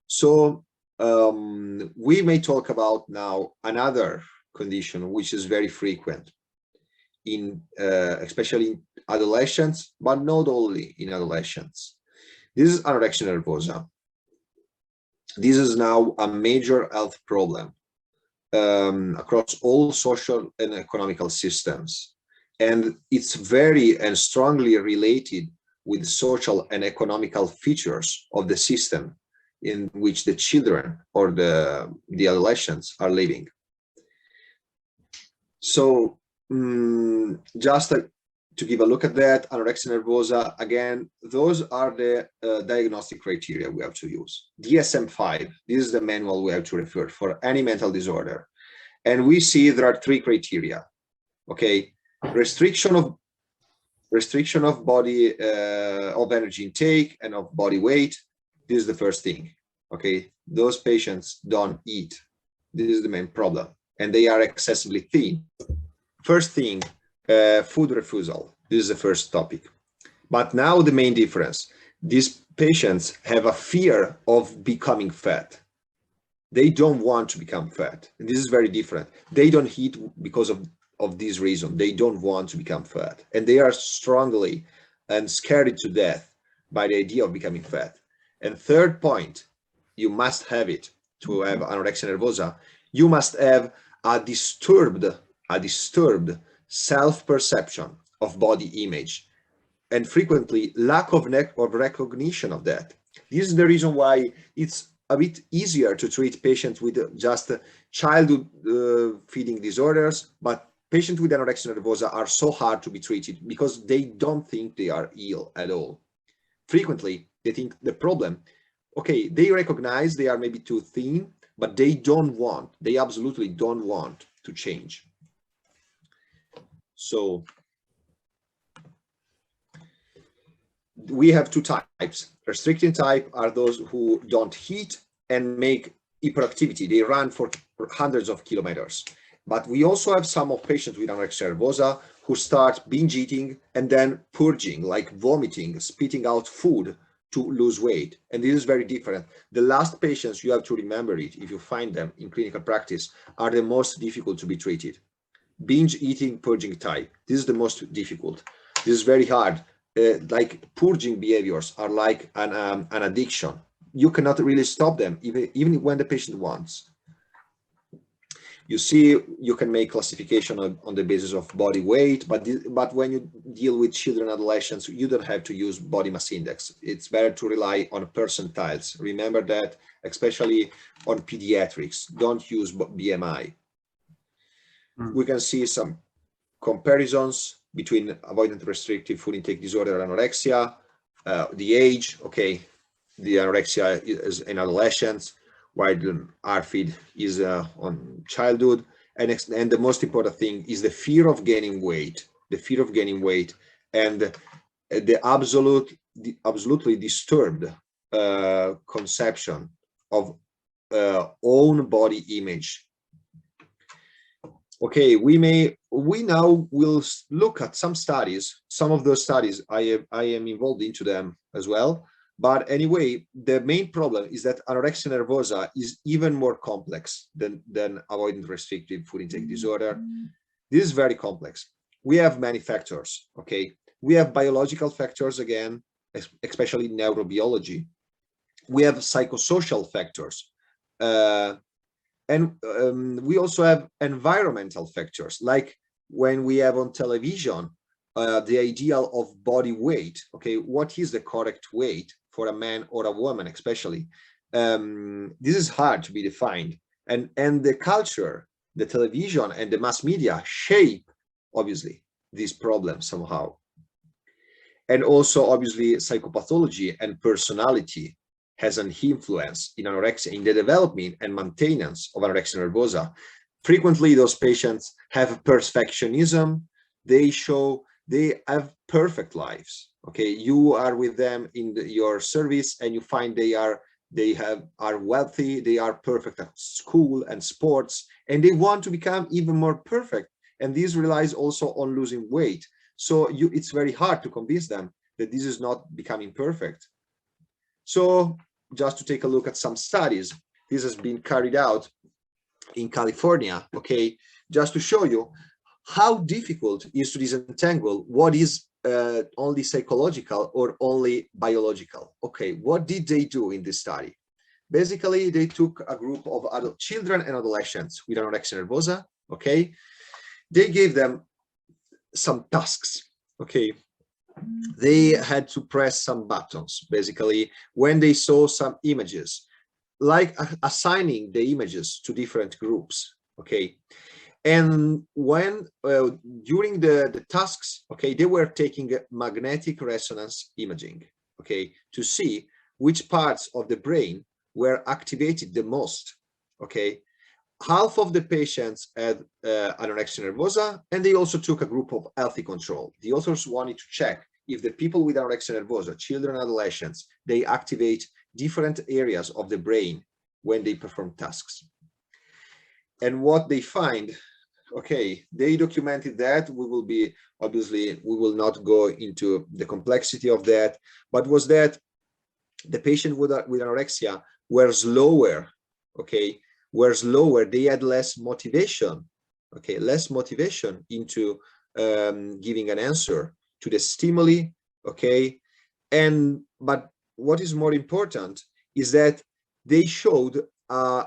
So we may talk about now another condition which is very frequent in especially in adolescents, but not only in adolescents. This is anorexia nervosa. This is now a major health problem across all social and economical systems. And it's very and strongly related with social and economical features of the system in which the children or the adolescents are living. So just to give a look at that, anorexia nervosa, again, those are the diagnostic criteria we have to use. DSM-5, this is the manual we have to refer for any mental disorder. And we see there are 3 criteria, okay? Restriction of body, of energy intake and of body weight. This is the first thing, okay? Those patients don't eat. This is the main problem. And they are excessively thin. First thing, food refusal. This is the first topic. But now the main difference, these patients have a fear of becoming fat. They don't want to become fat. And this is very different. They don't eat because of this reason. They don't want to become fat. And they are strongly and scared to death by the idea of becoming fat. And third point, you must have it to have anorexia nervosa. You must have a disturbed self-perception of body image, and frequently lack of recognition of that. This is the reason why it's a bit easier to treat patients with just childhood feeding disorders, but patients with anorexia nervosa are so hard to be treated because they don't think they are ill at all. Frequently, they think the problem, okay, they recognize they are maybe too thin, but they absolutely don't want to change. So we have 2 types. Restricting type are those who don't eat and make hyperactivity. They run for hundreds of kilometers. But we also have some of patients with anorexia nervosa who start binge eating and then purging, like vomiting, spitting out food to lose weight. And this is very different. The last patients, you have to remember it, if you find them in clinical practice, are the most difficult to be treated. Binge eating, purging type. This is the most difficult. This is very hard. Like purging behaviors are like an addiction. You cannot really stop them, even when the patient wants. You see, you can make classification on the basis of body weight, but when you deal with children and adolescents, you don't have to use body mass index. It's better to rely on percentiles. Remember that, especially on pediatrics, don't use BMI. We can see some comparisons between avoidant restrictive food intake disorder and anorexia, the age, okay, the anorexia is in adolescents, while the RFID is on childhood. And the most important thing is the fear of gaining weight, and the absolutely disturbed conception of own body image. Okay, we now will look at some studies. Some of those studies I am involved into them as well. But anyway, the main problem is that anorexia nervosa is even more complex than avoidant restrictive food intake disorder. This is very complex. We have many factors, okay? We have biological factors, again, especially neurobiology. We have psychosocial factors. And we also have environmental factors, like when we have on television, the ideal of body weight, okay? What is the correct weight for a man or a woman, especially? This is hard to be defined. And the culture, the television and the mass media shape, obviously, these problems somehow. And also, obviously, psychopathology and personality has an influence in anorexia, in the development and maintenance of anorexia nervosa. Frequently, those patients have perfectionism. They have perfect lives. Okay, you are with them in your service, and you find they are wealthy, they are perfect at school and sports, and they want to become even more perfect. And this relies also on losing weight. So it's very hard to convince them that this is not becoming perfect. So just to take a look at some studies, this has been carried out in California, okay, just to show you how difficult it is to disentangle what is only psychological or only biological. Okay, what did they do in this study? Basically, they took a group of adult children and adolescents with anorexia nervosa, okay? They gave them some tasks, okay? They had to press some buttons, basically, when they saw some images, like assigning the images to different groups, okay? And when during the tasks, okay, they were taking magnetic resonance imaging, okay, to see which parts of the brain were activated the most, okay. Half of the patients had anorexia nervosa, and they also took a group of healthy control. The authors wanted to check if the people with anorexia nervosa, children and adolescents, they activate different areas of the brain when they perform tasks. And what they find, okay, they documented that. We will be, obviously, we will not go into the complexity of that, but was that the patient with anorexia were slower, okay, were slower, they had less motivation, okay, less motivation into giving an answer to the stimuli, okay. And but what is more important is that they showed a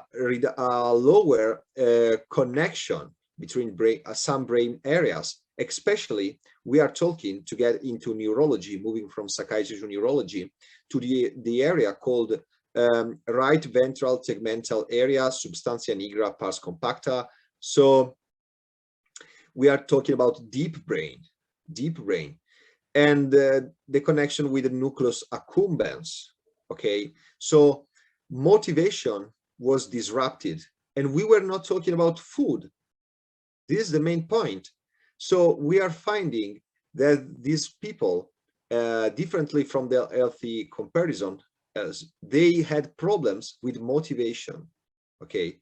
lower connection between some brain areas. Especially, we are talking, to get into neurology, moving from psychiatry to neurology, to the area called right ventral tegmental area, substantia nigra pars compacta. So we are talking about deep brain, and the connection with the nucleus accumbens, okay. So motivation was disrupted, and we were not talking about food. This is the main point. So we are finding that these people, differently from the healthy comparison, as they had problems with motivation, okay.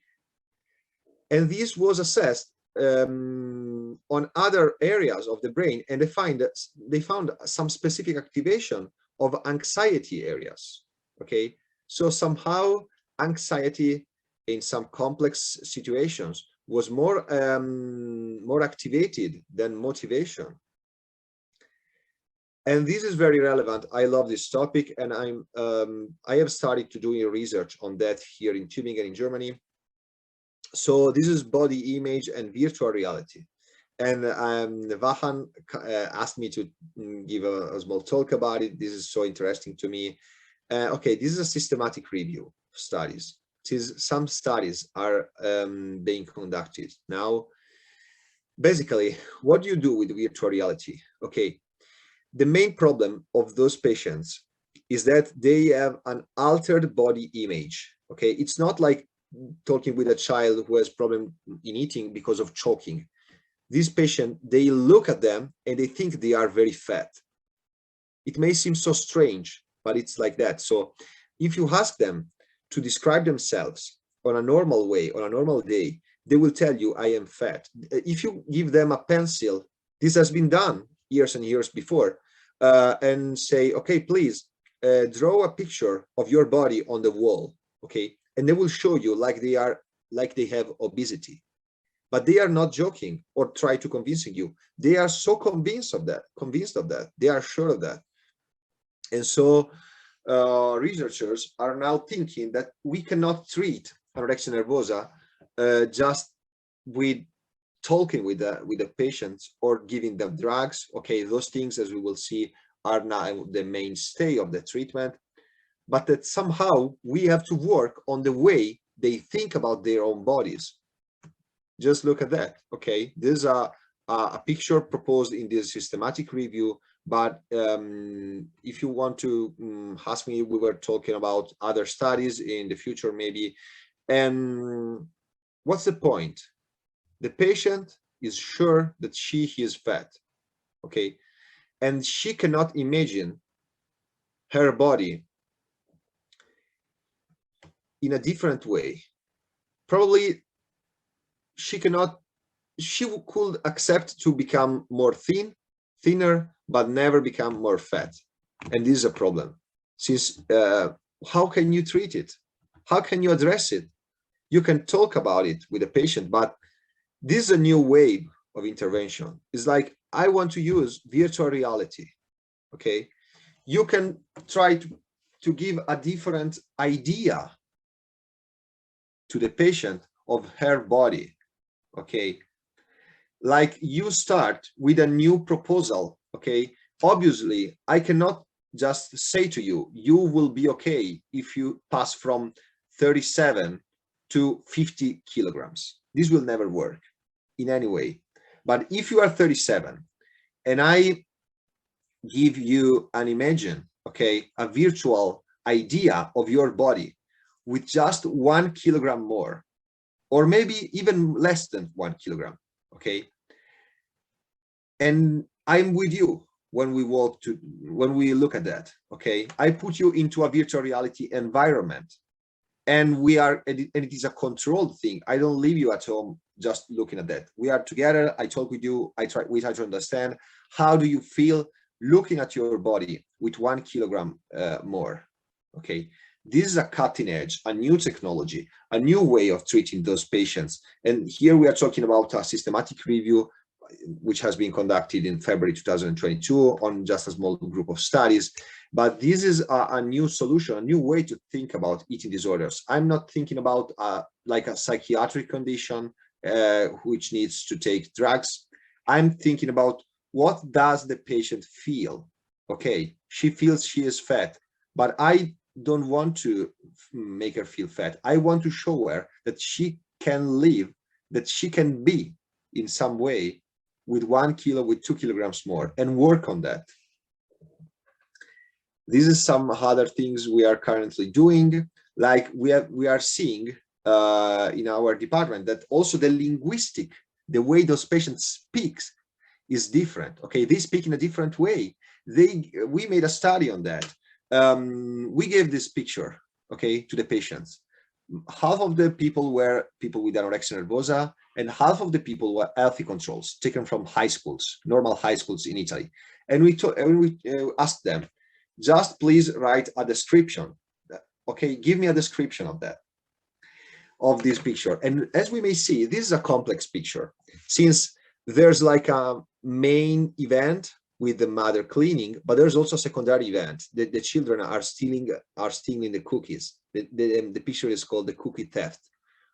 And this was assessed on other areas of the brain, and they found some specific activation of anxiety areas, okay. So somehow anxiety in some complex situations was more activated than motivation. And this is very relevant. I love this topic, and I have started to do research on that here in Tübingen in Germany. So this is body image and virtual reality. And Vahan asked me to give a small talk about it. This is so interesting to me. Okay, this is a systematic review of studies. Some studies are being conducted now. Basically, what do you do with virtual reality? Okay, the main problem of those patients is that they have an altered body image. Okay, it's not like talking with a child who has problem in eating because of choking. This patient, they look at them and they think they are very fat. It may seem so strange, but it's like that. So if you ask them to describe themselves on a normal way, on a normal day, they will tell you, I am fat. If you give them a pencil, this has been done years and years before, and say, okay, please draw a picture of your body on the wall, okay? And they will show you like they have obesity, but they are not joking or try to convincing you. They are so convinced of that, they are sure of that. And so researchers are now thinking that we cannot treat anorexia nervosa just with talking with the patients or giving them drugs. Okay, those things, as we will see, are now the mainstay of the treatment, but that somehow we have to work on the way they think about their own bodies. Just look at that. Okay, this is a picture proposed in this systematic review. But if you want to ask me, we were talking about other studies in the future, maybe. And what's the point? The patient is sure that he is fat, okay? And she cannot imagine her body in a different way. Probably she could accept to become more thinner, but never become more fat. And this is a problem. Since how can you treat it? How can you address it? You can talk about it with the patient, but this is a new wave of intervention. It's like, I want to use virtual reality. Okay, you can try to give a different idea to the patient of her body. Okay, like you start with a new proposal. Okay, obviously I cannot just say to you, you will be okay if you pass from 37 to 50 kilograms. This will never work. in any way. But if you are 37 and I give you an imagine, okay, a virtual idea of your body with just 1 kilogram more, or maybe even less than 1 kilogram, okay, and I'm with you when we look at that, okay, I put you into a virtual reality environment, and it is a controlled thing. I don't leave you at home just looking at that. We are together. I talk with you. We try to understand, how do you feel looking at your body with 1 kilogram more? Okay, this is a cutting edge, a new technology, a new way of treating those patients. And here we are talking about a systematic review which has been conducted in February 2022 on just a small group of studies. But this is a new solution, a new way to think about eating disorders. I'm not thinking about like a psychiatric condition which needs to take drugs. I'm thinking about, what does the patient feel? Okay, she feels she is fat, but I don't want to make her feel fat. I want to show her that she can live, that she can be in some way with 1 kilo, with 2 kilograms more, and work on that. This is some other things we are currently doing. Like we are seeing in our department that also the linguistic, the way those patients speak is different. Okay, they speak in a different way. We made a study on that. We gave this picture, okay, to the patients. Half of the people were people with anorexia nervosa, and half of the people were healthy controls taken from high schools, normal high schools in Italy. And we asked them, just please write a description. Okay, give me a description of that, of this picture. And as we may see, this is a complex picture, since there's like a main event with the mother cleaning, but there's also a secondary event that the children are stealing the cookies. The picture is called the cookie theft.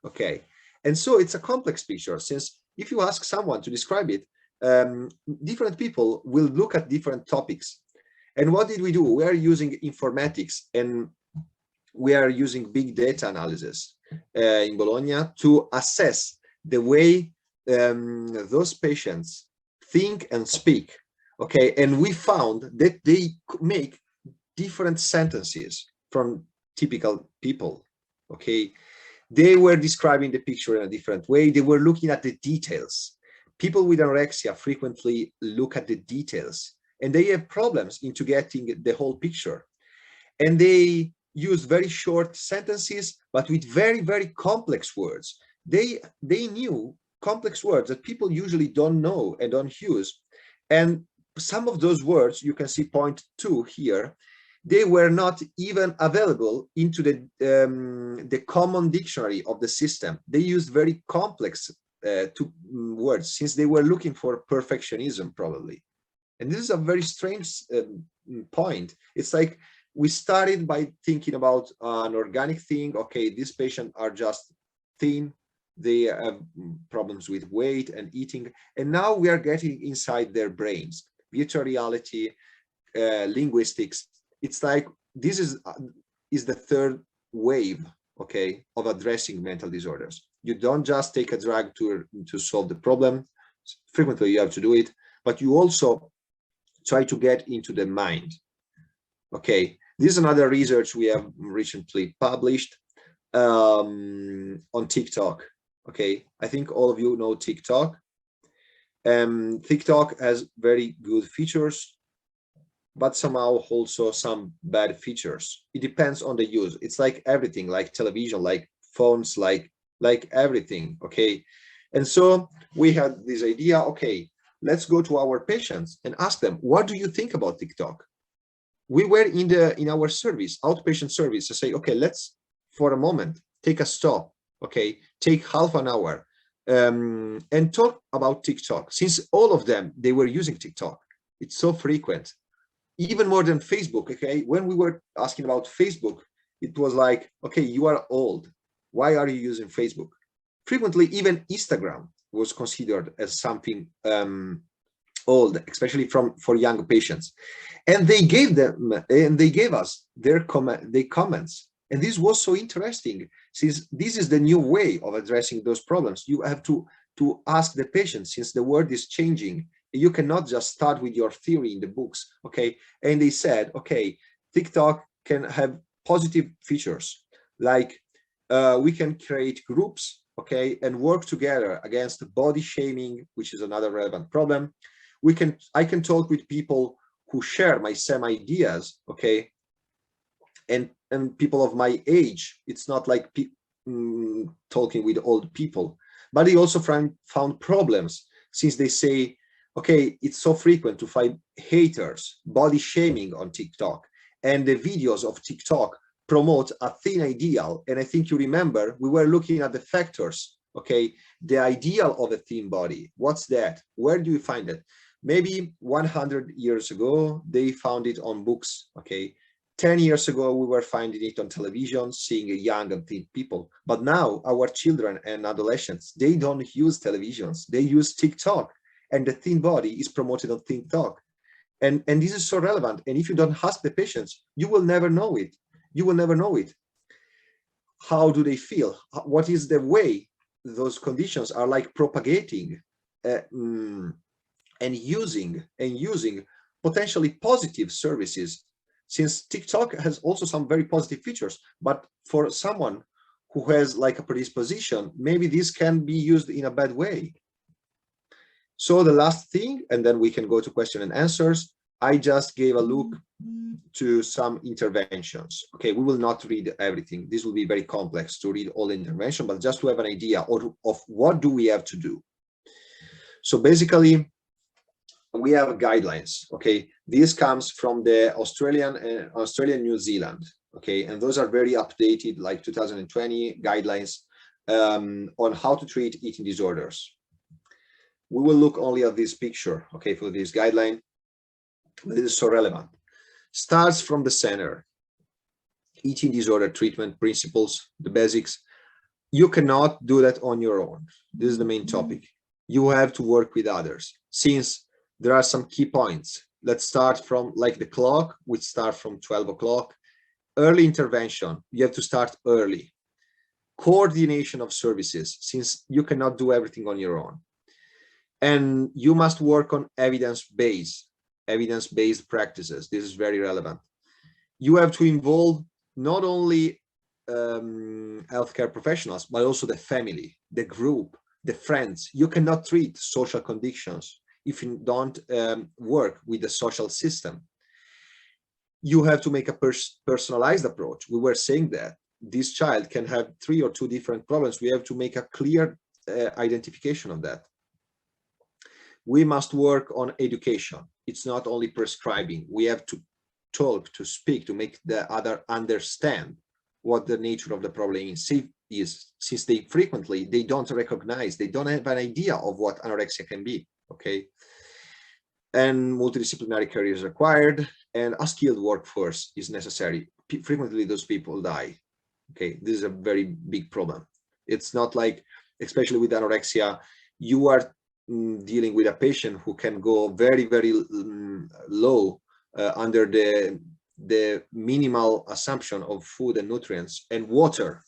Okay, and so it's a complex picture, since if you ask someone to describe it, different people will look at different topics. And what did we do? We are using informatics, and we are using big data analysis in Bologna to assess the way those patients think and speak. Okay, and we found that they make different sentences from typical people. Okay, they were describing the picture in a different way. They were looking at the details. People with anorexia frequently look at the details, and they have problems into getting the whole picture. And they use very short sentences, but with very, very complex words. They knew complex words that people usually don't know and don't use. And some of those words, you can see point 2 here, they were not even available into the common dictionary of the system. They used very complex words, since they were looking for perfectionism, probably. And this is a very strange point. It's like we started by thinking about an organic thing. Okay, these patients are just thin. They have problems with weight and eating. And now we are getting inside their brains. Virtual reality, linguistics. It's like this is the third wave, okay, of addressing mental disorders. You don't just take a drug to solve the problem. Frequently you have to do it, but you also try to get into the mind. Okay, this is another research we have recently published on TikTok. Okay, I think all of you know TikTok. TikTok has very good features, but somehow also some bad features. It depends on the use. It's like everything, like television, like phones, like everything. Okay, and so we had this idea. Okay, let's go to our patients and ask them, what do you think about TikTok? We were in our service, outpatient service, to say, okay, let's for a moment take a stop. Okay, take half an hour and talk about TikTok, since all of them, they were using TikTok. It's so frequent, even more than Facebook. Okay, when we were asking about Facebook, it was like, okay, you are old, why are you using Facebook? Frequently, even Instagram was considered as something old, especially for young patients. And they gave us their comments. And this was so interesting, since this is the new way of addressing those problems. You have to to ask the patient, since the world is changing, you cannot just start with your theory in the books, okay? And they said, okay, TikTok can have positive features, like we can create groups, okay, and work together against body shaming, which is another relevant problem. I can talk with people who share my same ideas, okay, and people of my age. It's not like talking with old people, but they also found problems, since they say, okay, it's so frequent to find haters, body shaming on TikTok, and the videos of TikTok promote a thin ideal. And I think you remember, we were looking at the factors, okay, the ideal of a thin body. What's that? Where do you find it? Maybe 100 years ago, they found it on books, okay? 10 years ago, we were finding it on television, seeing young and thin people. But now our children and adolescents, they don't use televisions, they use TikTok, and the thin body is promoted on TikTok. And this is so relevant. And if you don't ask the patients, you will never know it. You will never know it. How do they feel? What is the way those conditions are like propagating and using potentially positive services? Since TikTok has also some very positive features, but for someone who has like a predisposition, maybe this can be used in a bad way. So the last thing, and then we can go to question and answers. I just gave a look to some interventions. Okay, we will not read everything. This will be very complex to read all the intervention, but just to have an idea of what do we have to do. So basically, we have guidelines. Okay, this comes from the Australian New Zealand. Okay, and those are very updated, like 2020 guidelines on how to treat eating disorders. We will look only at this picture, okay, for this guideline. This is so relevant. Starts from the center. Eating disorder treatment principles, the basics. You cannot do that on your own. This is the main topic. You have to work with others, since there are some key points. Let's start from like the clock, which start from 12 o'clock. Early intervention, you have to start early. Coordination of services, since you cannot do everything on your own. And you must work on evidence-based practices. This is very relevant. You have to involve not only healthcare professionals, but also the family, the group, the friends. You cannot treat social conditions if you don't work with the social system. You have to make a personalized approach. We were saying that this child can have 3 or 2 different problems. We have to make a clear identification of that. We must work on education. It's not only prescribing. We have to talk, to speak, to make the other understand what the nature of the problem is, since they frequently, they don't recognize, they don't have an idea of what anorexia can be, okay? And multidisciplinary care is required, and a skilled workforce is necessary. Frequently, those people die, okay? This is a very big problem. It's not like, especially with anorexia, you are dealing with a patient who can go very, very low under the minimal assumption of food and nutrients and water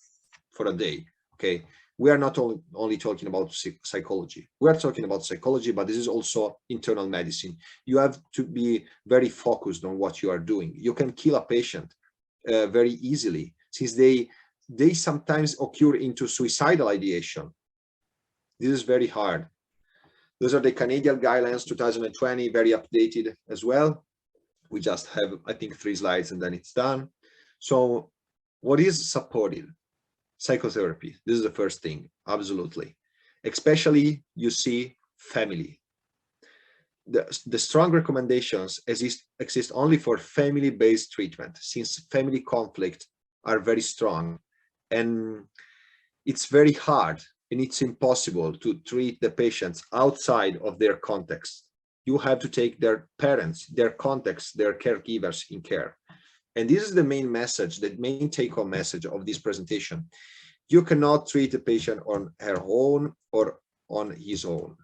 for a day. Okay, we are not only talking about psychology. We are talking about psychology, but this is also internal medicine. You have to be very focused on what you are doing. You can kill a patient very easily, since they sometimes occur into suicidal ideation. This is very hard. Those are the Canadian guidelines, 2020, very updated as well. We just have, I think, 3 slides and then it's done. So what is supported? Psychotherapy. This is the first thing, absolutely. Especially, you see, family. The strong recommendations exist only for family-based treatment, since family conflict are very strong. And it's very hard, and it's impossible to treat the patients outside of their context. You have to take their parents, their context, their caregivers in care. And this is the main message, the main take-home message of this presentation. You cannot treat a patient on her own or on his own.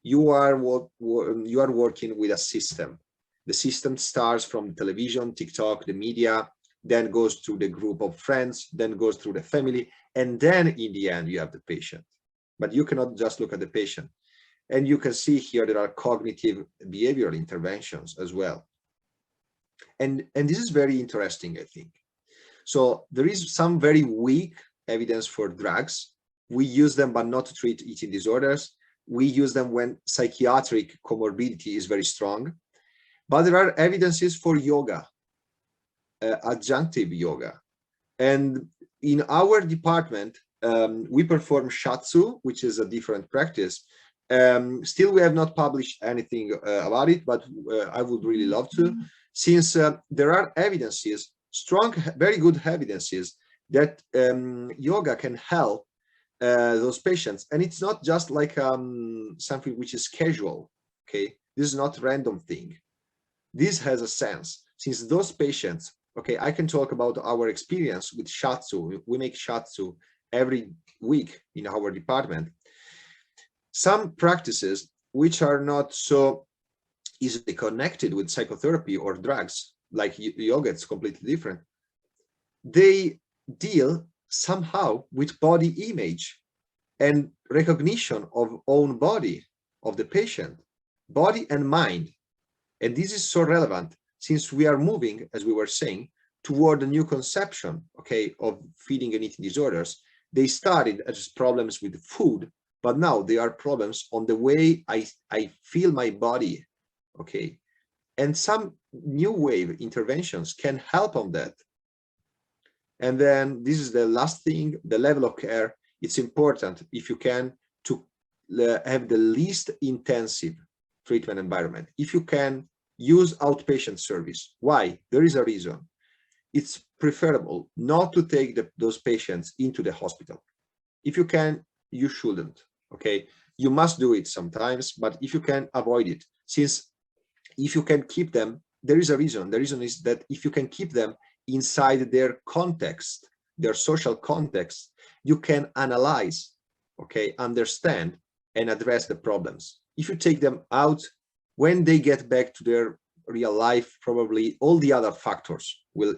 You are working with a system. The system starts from television, TikTok, the media, then goes to the group of friends, then goes through the family, and then in the end, you have the patient. but you cannot just look at the patient. And you can see here there are cognitive behavioral interventions as well. And this is very interesting, I think. So there is some very weak evidence for drugs. We use them, but not to treat eating disorders. We use them when psychiatric comorbidity is very strong. But there are evidences for yoga, adjunctive yoga. And in our department, we perform shiatsu, which is a different practice. Still, we have not published anything about it, but I would really love to, since there are evidences, strong, very good evidences that yoga can help those patients. And it's not just like something which is casual, okay? This is not a random thing. This has a sense, since those patients, okay, I can talk about our experience with shiatsu. We make shiatsu every week in our department. Some practices which are not so easily connected with psychotherapy or drugs, like yoga, it's completely different. They deal somehow with body image and recognition of own body of the patient, body and mind. And this is so relevant since we are moving, as we were saying, toward a new conception, okay, of feeding and eating disorders. They started as problems with food, but now they are problems on the way I feel my body, okay? And some new wave interventions can help on that. And then this is the last thing, the level of care. It's important, if you can, to have the least intensive treatment environment. If you can, use outpatient service. Why? There is a reason. It's preferable not to take those patients into the hospital. If you can, you shouldn't, okay? You must do it sometimes, but if you can, avoid it. Since if you can keep them, there is a reason. The reason is that if you can keep them inside their context, their social context, you can analyze, okay, understand, and address the problems. If you take them out, when they get back to their real life, probably all the other factors will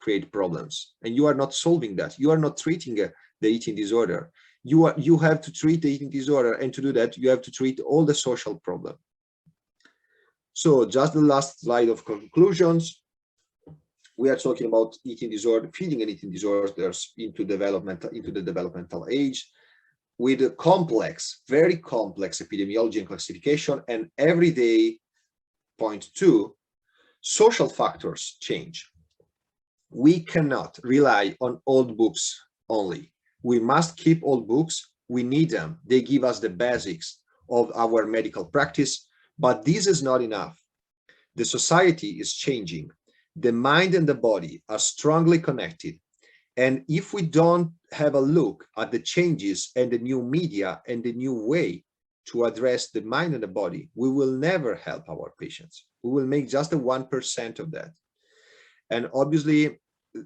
create problems. And you are not solving that. You are not treating the eating disorder. You have to treat the eating disorder, and to do that, you have to treat all the social problem. So just the last slide of conclusions. We are talking about eating disorder, feeding and eating disorders into the developmental age, with a complex, very complex epidemiology and classification. And every day, point two, social factors change. We cannot rely on old books only. We must keep old books. We need them. They give us the basics of our medical practice, but this is not enough. The society is changing. The mind and the body are strongly connected. And if we don't have a look at the changes and the new media and the new way to address the mind and the body, we will never help our patients. We will make just a 1% of that. And obviously,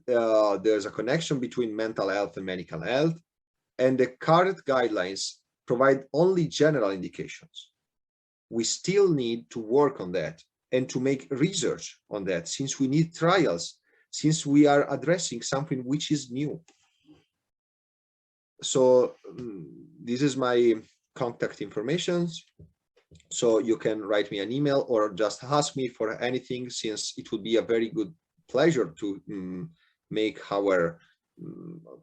there's a connection between mental health and medical health, and the current guidelines provide only general indications. We still need to work on that and to make research on that, since we need trials, since we are addressing something which is new. So this is my contact information. So you can write me an email or just ask me for anything, since it would be a very good pleasure to make our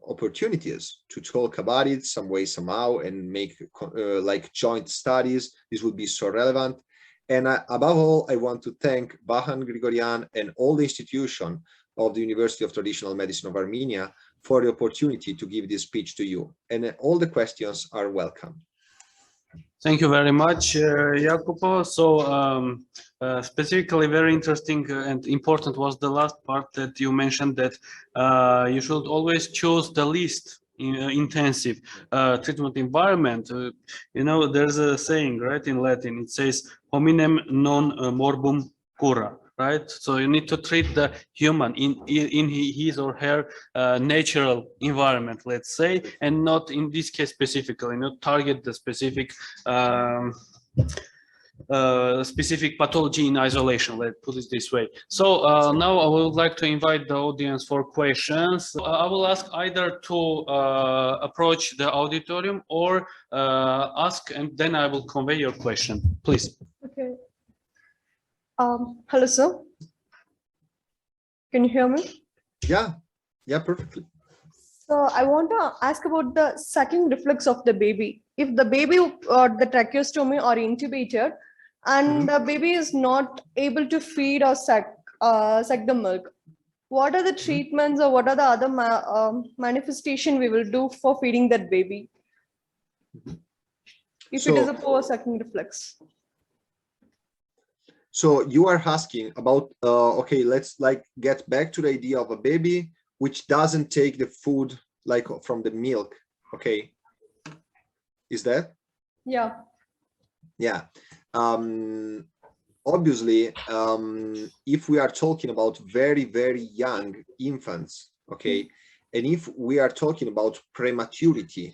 opportunities to talk about it some way, somehow, and make like joint studies. This would be so relevant. And above all, I want to thank Vahan Grigorian and all the institution of the University of Traditional Medicine of Armenia for the opportunity to give this speech to you. And all the questions are welcome. Thank you very much, Jacopo. So specifically very interesting and important was the last part that you mentioned, that you should always choose the least intensive treatment environment. You know, there's a saying, right, in Latin, it says hominem non morbum cura, right? So you need to treat the human in his or her natural environment, let's say, and not in this case specifically, not target the specific specific pathology in isolation, let's put it this way. So now I would like to invite the audience for questions. I will ask either to approach the auditorium or ask, and then I will convey your question. Please. Okay. Hello, sir. Can you hear me? Yeah, perfectly. So I want to ask about the sucking reflex of the baby. If the baby the tracheostomy or intubated, and the baby is not able to feed or suck the milk, what are the treatments or what are the other manifestation we will do for feeding that baby if it is a poor sucking reflex? So you are asking about, okay, let's like get back to the idea of a baby which doesn't take the food like from the milk. Okay. Is that? Yeah. Yeah. Obviously, if we are talking about very, very young infants, okay, and if we are talking about prematurity,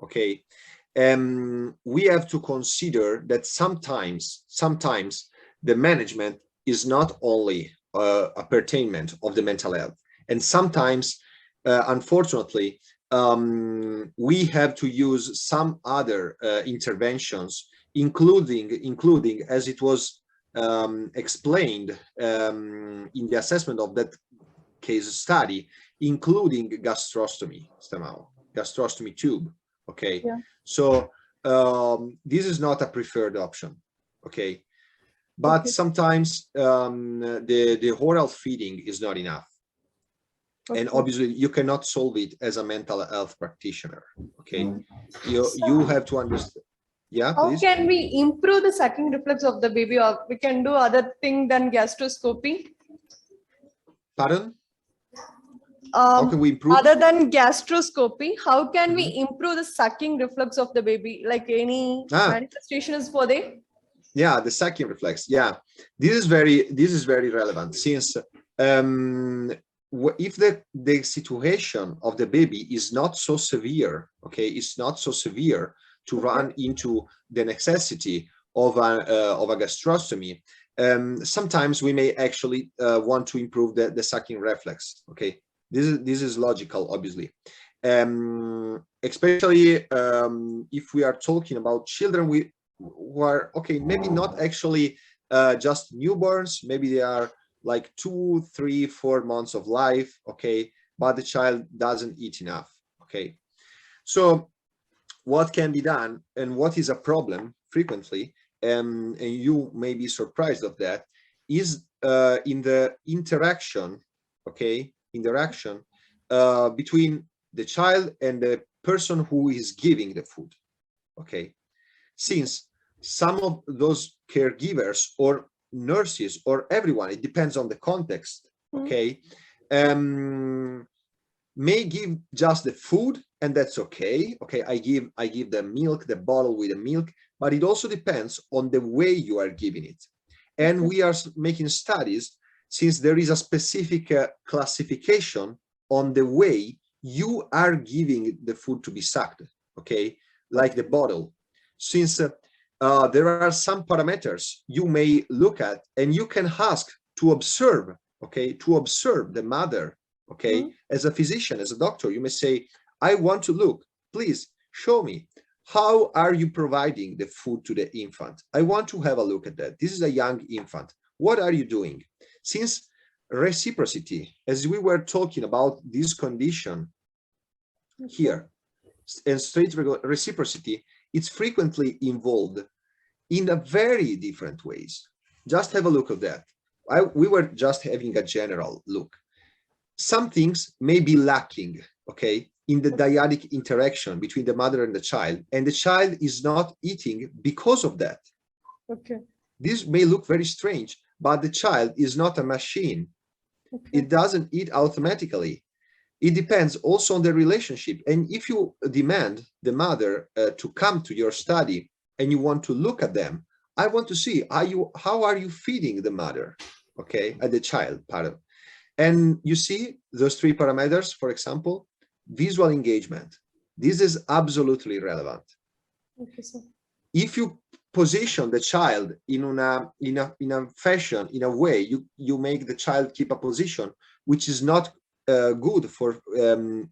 okay, we have to consider that sometimes the management is not only a pertainment of the mental health, and sometimes, unfortunately, we have to use some other interventions, including as it was explained in the assessment of that case study, including gastrostomy tube. Okay, yeah. So this is not a preferred option. Okay, but sometimes the oral feeding is not enough. And obviously you cannot solve it as a mental health practitioner. Okay, you have to understand. Yeah, please. How can we improve the sucking reflex of the baby, or we can do other thing than gastroscopy? Pardon? How can we improve? Other than gastroscopy, how can we improve the sucking reflex of the baby? Like any manifestation is for the? Yeah, the sucking reflex. Yeah, this is very relevant, since if the situation of the baby is not so severe, okay, it's not so severe to run into the necessity of a gastrostomy, sometimes we may actually want to improve the sucking reflex. Okay, this is logical, obviously, especially if we are talking about children who are, okay, maybe not actually just newborns, maybe they are like 2, 3, 4 months of life, okay, but the child doesn't eat enough. Okay, so what can be done, and what is a problem frequently, and you may be surprised of that, is in the interaction, okay, between the child and the person who is giving the food. Okay, since some of those caregivers or nurses or everyone, it depends on the context, okay, may give just the food, and that's okay. Okay, I give the milk, the bottle with the milk, but it also depends on the way you are giving it. And we are making studies, since there is a specific classification on the way you are giving the food to be sucked, okay, like the bottle, since there are some parameters you may look at, and you can ask to observe, okay, to observe the mother, okay, as a physician, as a doctor. You may say, I want to look, please show me, how are you providing the food to the infant? I want to have a look at that. This is a young infant. What are you doing? Since reciprocity, as we were talking about this condition here, and straight reciprocity, it's frequently involved in a very different ways. Just have a look at that. We were just having a general look. Some things may be lacking, okay, in the dyadic interaction between the mother and the child is not eating because of that. Okay. This may look very strange, but the child is not a machine. Okay. It doesn't eat automatically. It depends also on the relationship. And if you demand the mother to come to your study and you want to look at them, I want to see how are you feeding the mother, okay, the child, pardon. And you see those 3 parameters, for example, visual engagement. This is absolutely relevant. Okay, sir. If you position the child in a fashion, in a way, you make the child keep a position which is not good for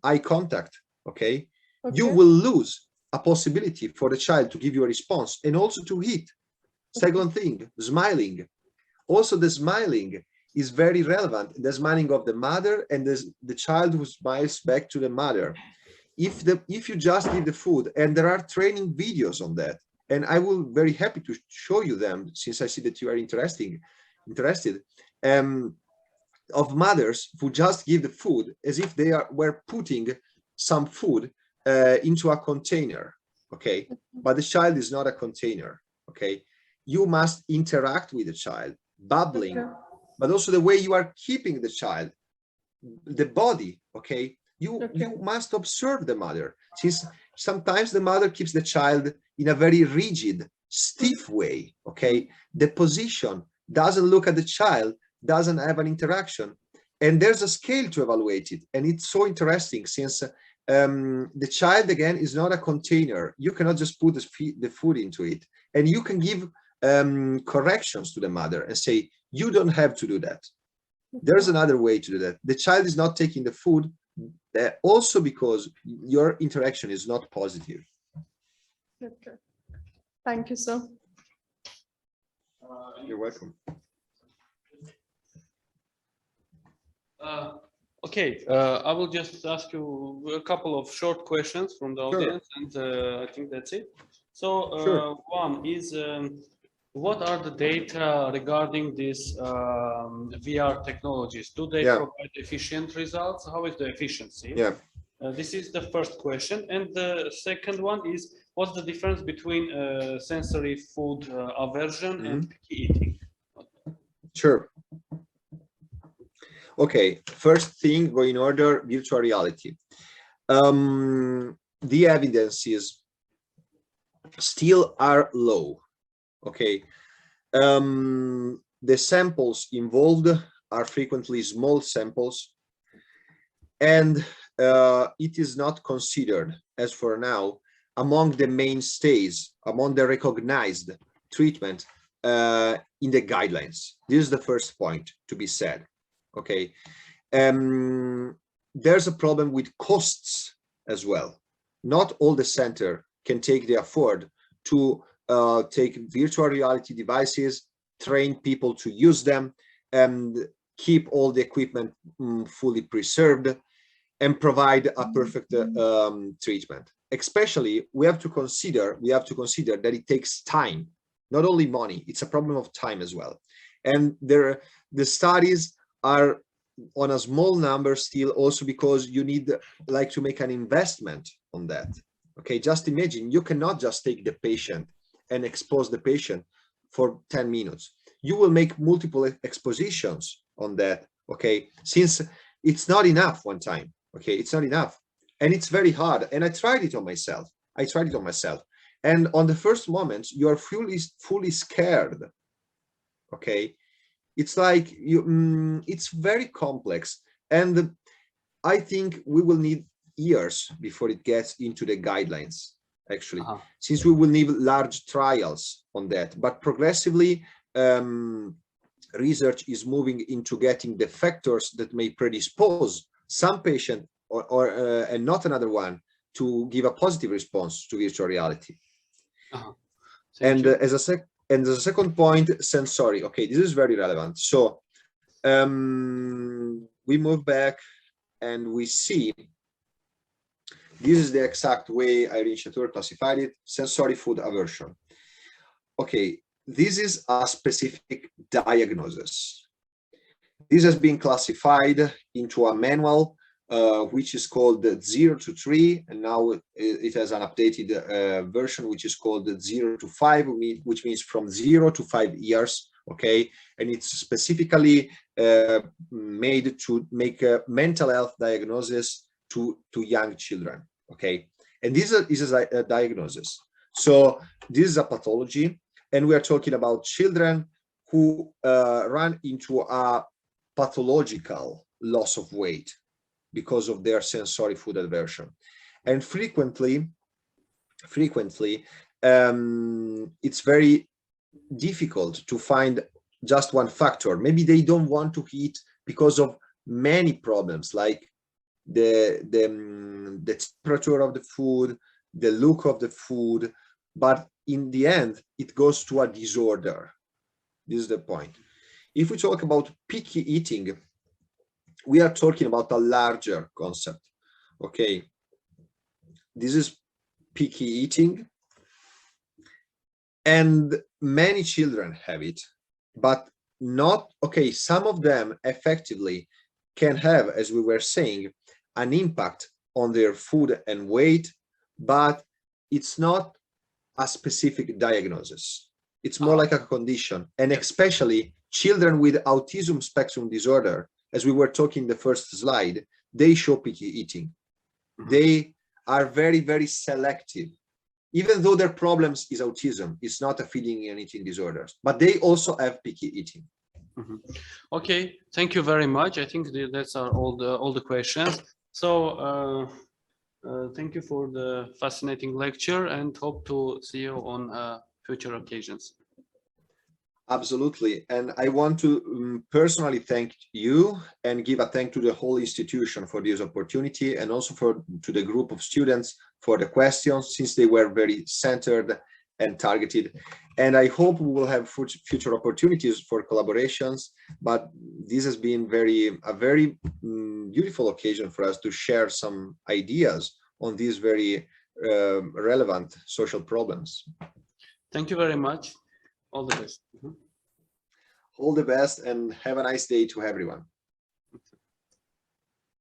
eye contact, okay? You will lose a possibility for the child to give you a response and also to hit. Second thing, smiling. Also, the smiling is very relevant. The smiling of the mother and the child who smiles back to the mother. If you just give the food, and there are training videos on that, and I will very happy to show you them, since I see that you are interested, of mothers who just give the food as if they were putting some food into a container, okay? But the child is not a container, okay? You must interact with the child, babbling, but also the way you are keeping the child, the body, okay? You must observe the mother, since sometimes the mother keeps the child in a very rigid, stiff way, okay? The position doesn't look at the child, doesn't have an interaction, and there's a scale to evaluate it. And it's so interesting, since the child, again, is not a container. You cannot just put the food into it, and you can give corrections to the mother and say, you don't have to do that. There's another way to do that. The child is not taking the food, also because your interaction is not positive. Okay. Thank you, sir. You're welcome. Okay, I will just ask you a couple of short questions from the audience, and I think that's it. So one is, what are the data regarding these VR technologies? Do they provide efficient results? How is the efficiency? This is the first question. And the second one is, what's the difference between sensory food aversion and picky eating? Sure. Okay, first thing, go in order, virtual reality. The evidences still are low, okay? The samples involved are frequently small samples, and it is not considered, as for now, among the mainstays, among the recognized treatment in the guidelines. This is the first point to be said. Okay, there's a problem with costs as well. Not all the center can take the afford to take virtual reality devices, train people to use them, and keep all the equipment fully preserved, and provide a perfect treatment. Especially, we have to consider that it takes time, not only money. It's a problem of time as well. And the studies are on a small number still, also because you need like to make an investment on that. Okay, just imagine, you cannot just take the patient and expose the patient for 10 minutes. You will make multiple expositions on that, okay, since it's not enough one time. Okay, it's not enough, and it's very hard. And I tried it on myself. And on the first moments, you are fully scared. Okay, it's like it's very complex, and I think we will need years before it gets into the guidelines, actually, since we will need large trials on that. But progressively, research is moving into getting the factors that may predispose some patient and not another one to give a positive response to virtual reality. And as a second point, sensory. Okay, this is very relevant. So we move back and we see this is the exact way Irene Chatur classified it: sensory food aversion. Okay, this is a specific diagnosis. This has been classified into a manual which is called 0 to 3, and now it has an updated version which is called 0 to 5, which means from 0 to 5 years. Okay, and it's specifically made to make a mental health diagnosis to young children. Okay, and this is a diagnosis. So this is a pathology, and we are talking about children who run into a pathological loss of weight because of their sensory food aversion. And frequently it's very difficult to find just one factor. Maybe they don't want to eat because of many problems, like the temperature of the food, the look of the food, but in the end, it goes to a disorder. This is the point. If we talk about picky eating, we are talking about a larger concept. Okay, this is picky eating, and many children have it, but not, okay, some of them effectively can have, as we were saying, an impact on their food and weight, but it's not a specific diagnosis. It's more like a condition, and especially children with autism spectrum disorder, as we were talking in the first slide, they show picky eating. They are very, very selective. Even though their problems is autism, it's not a feeding and eating disorders, but they also have picky eating. Okay, thank you very much. I think that's all the questions. So thank you for the fascinating lecture, and hope to see you on future occasions. Absolutely. And I want to personally thank you and give a thank to the whole institution for this opportunity, and also to the group of students for the questions, since they were very centered and targeted. And I hope we will have future opportunities for collaborations, but this has been a very beautiful occasion for us to share some ideas on these very relevant social problems. Thank you very much. All the best. All the best, and have a nice day to everyone.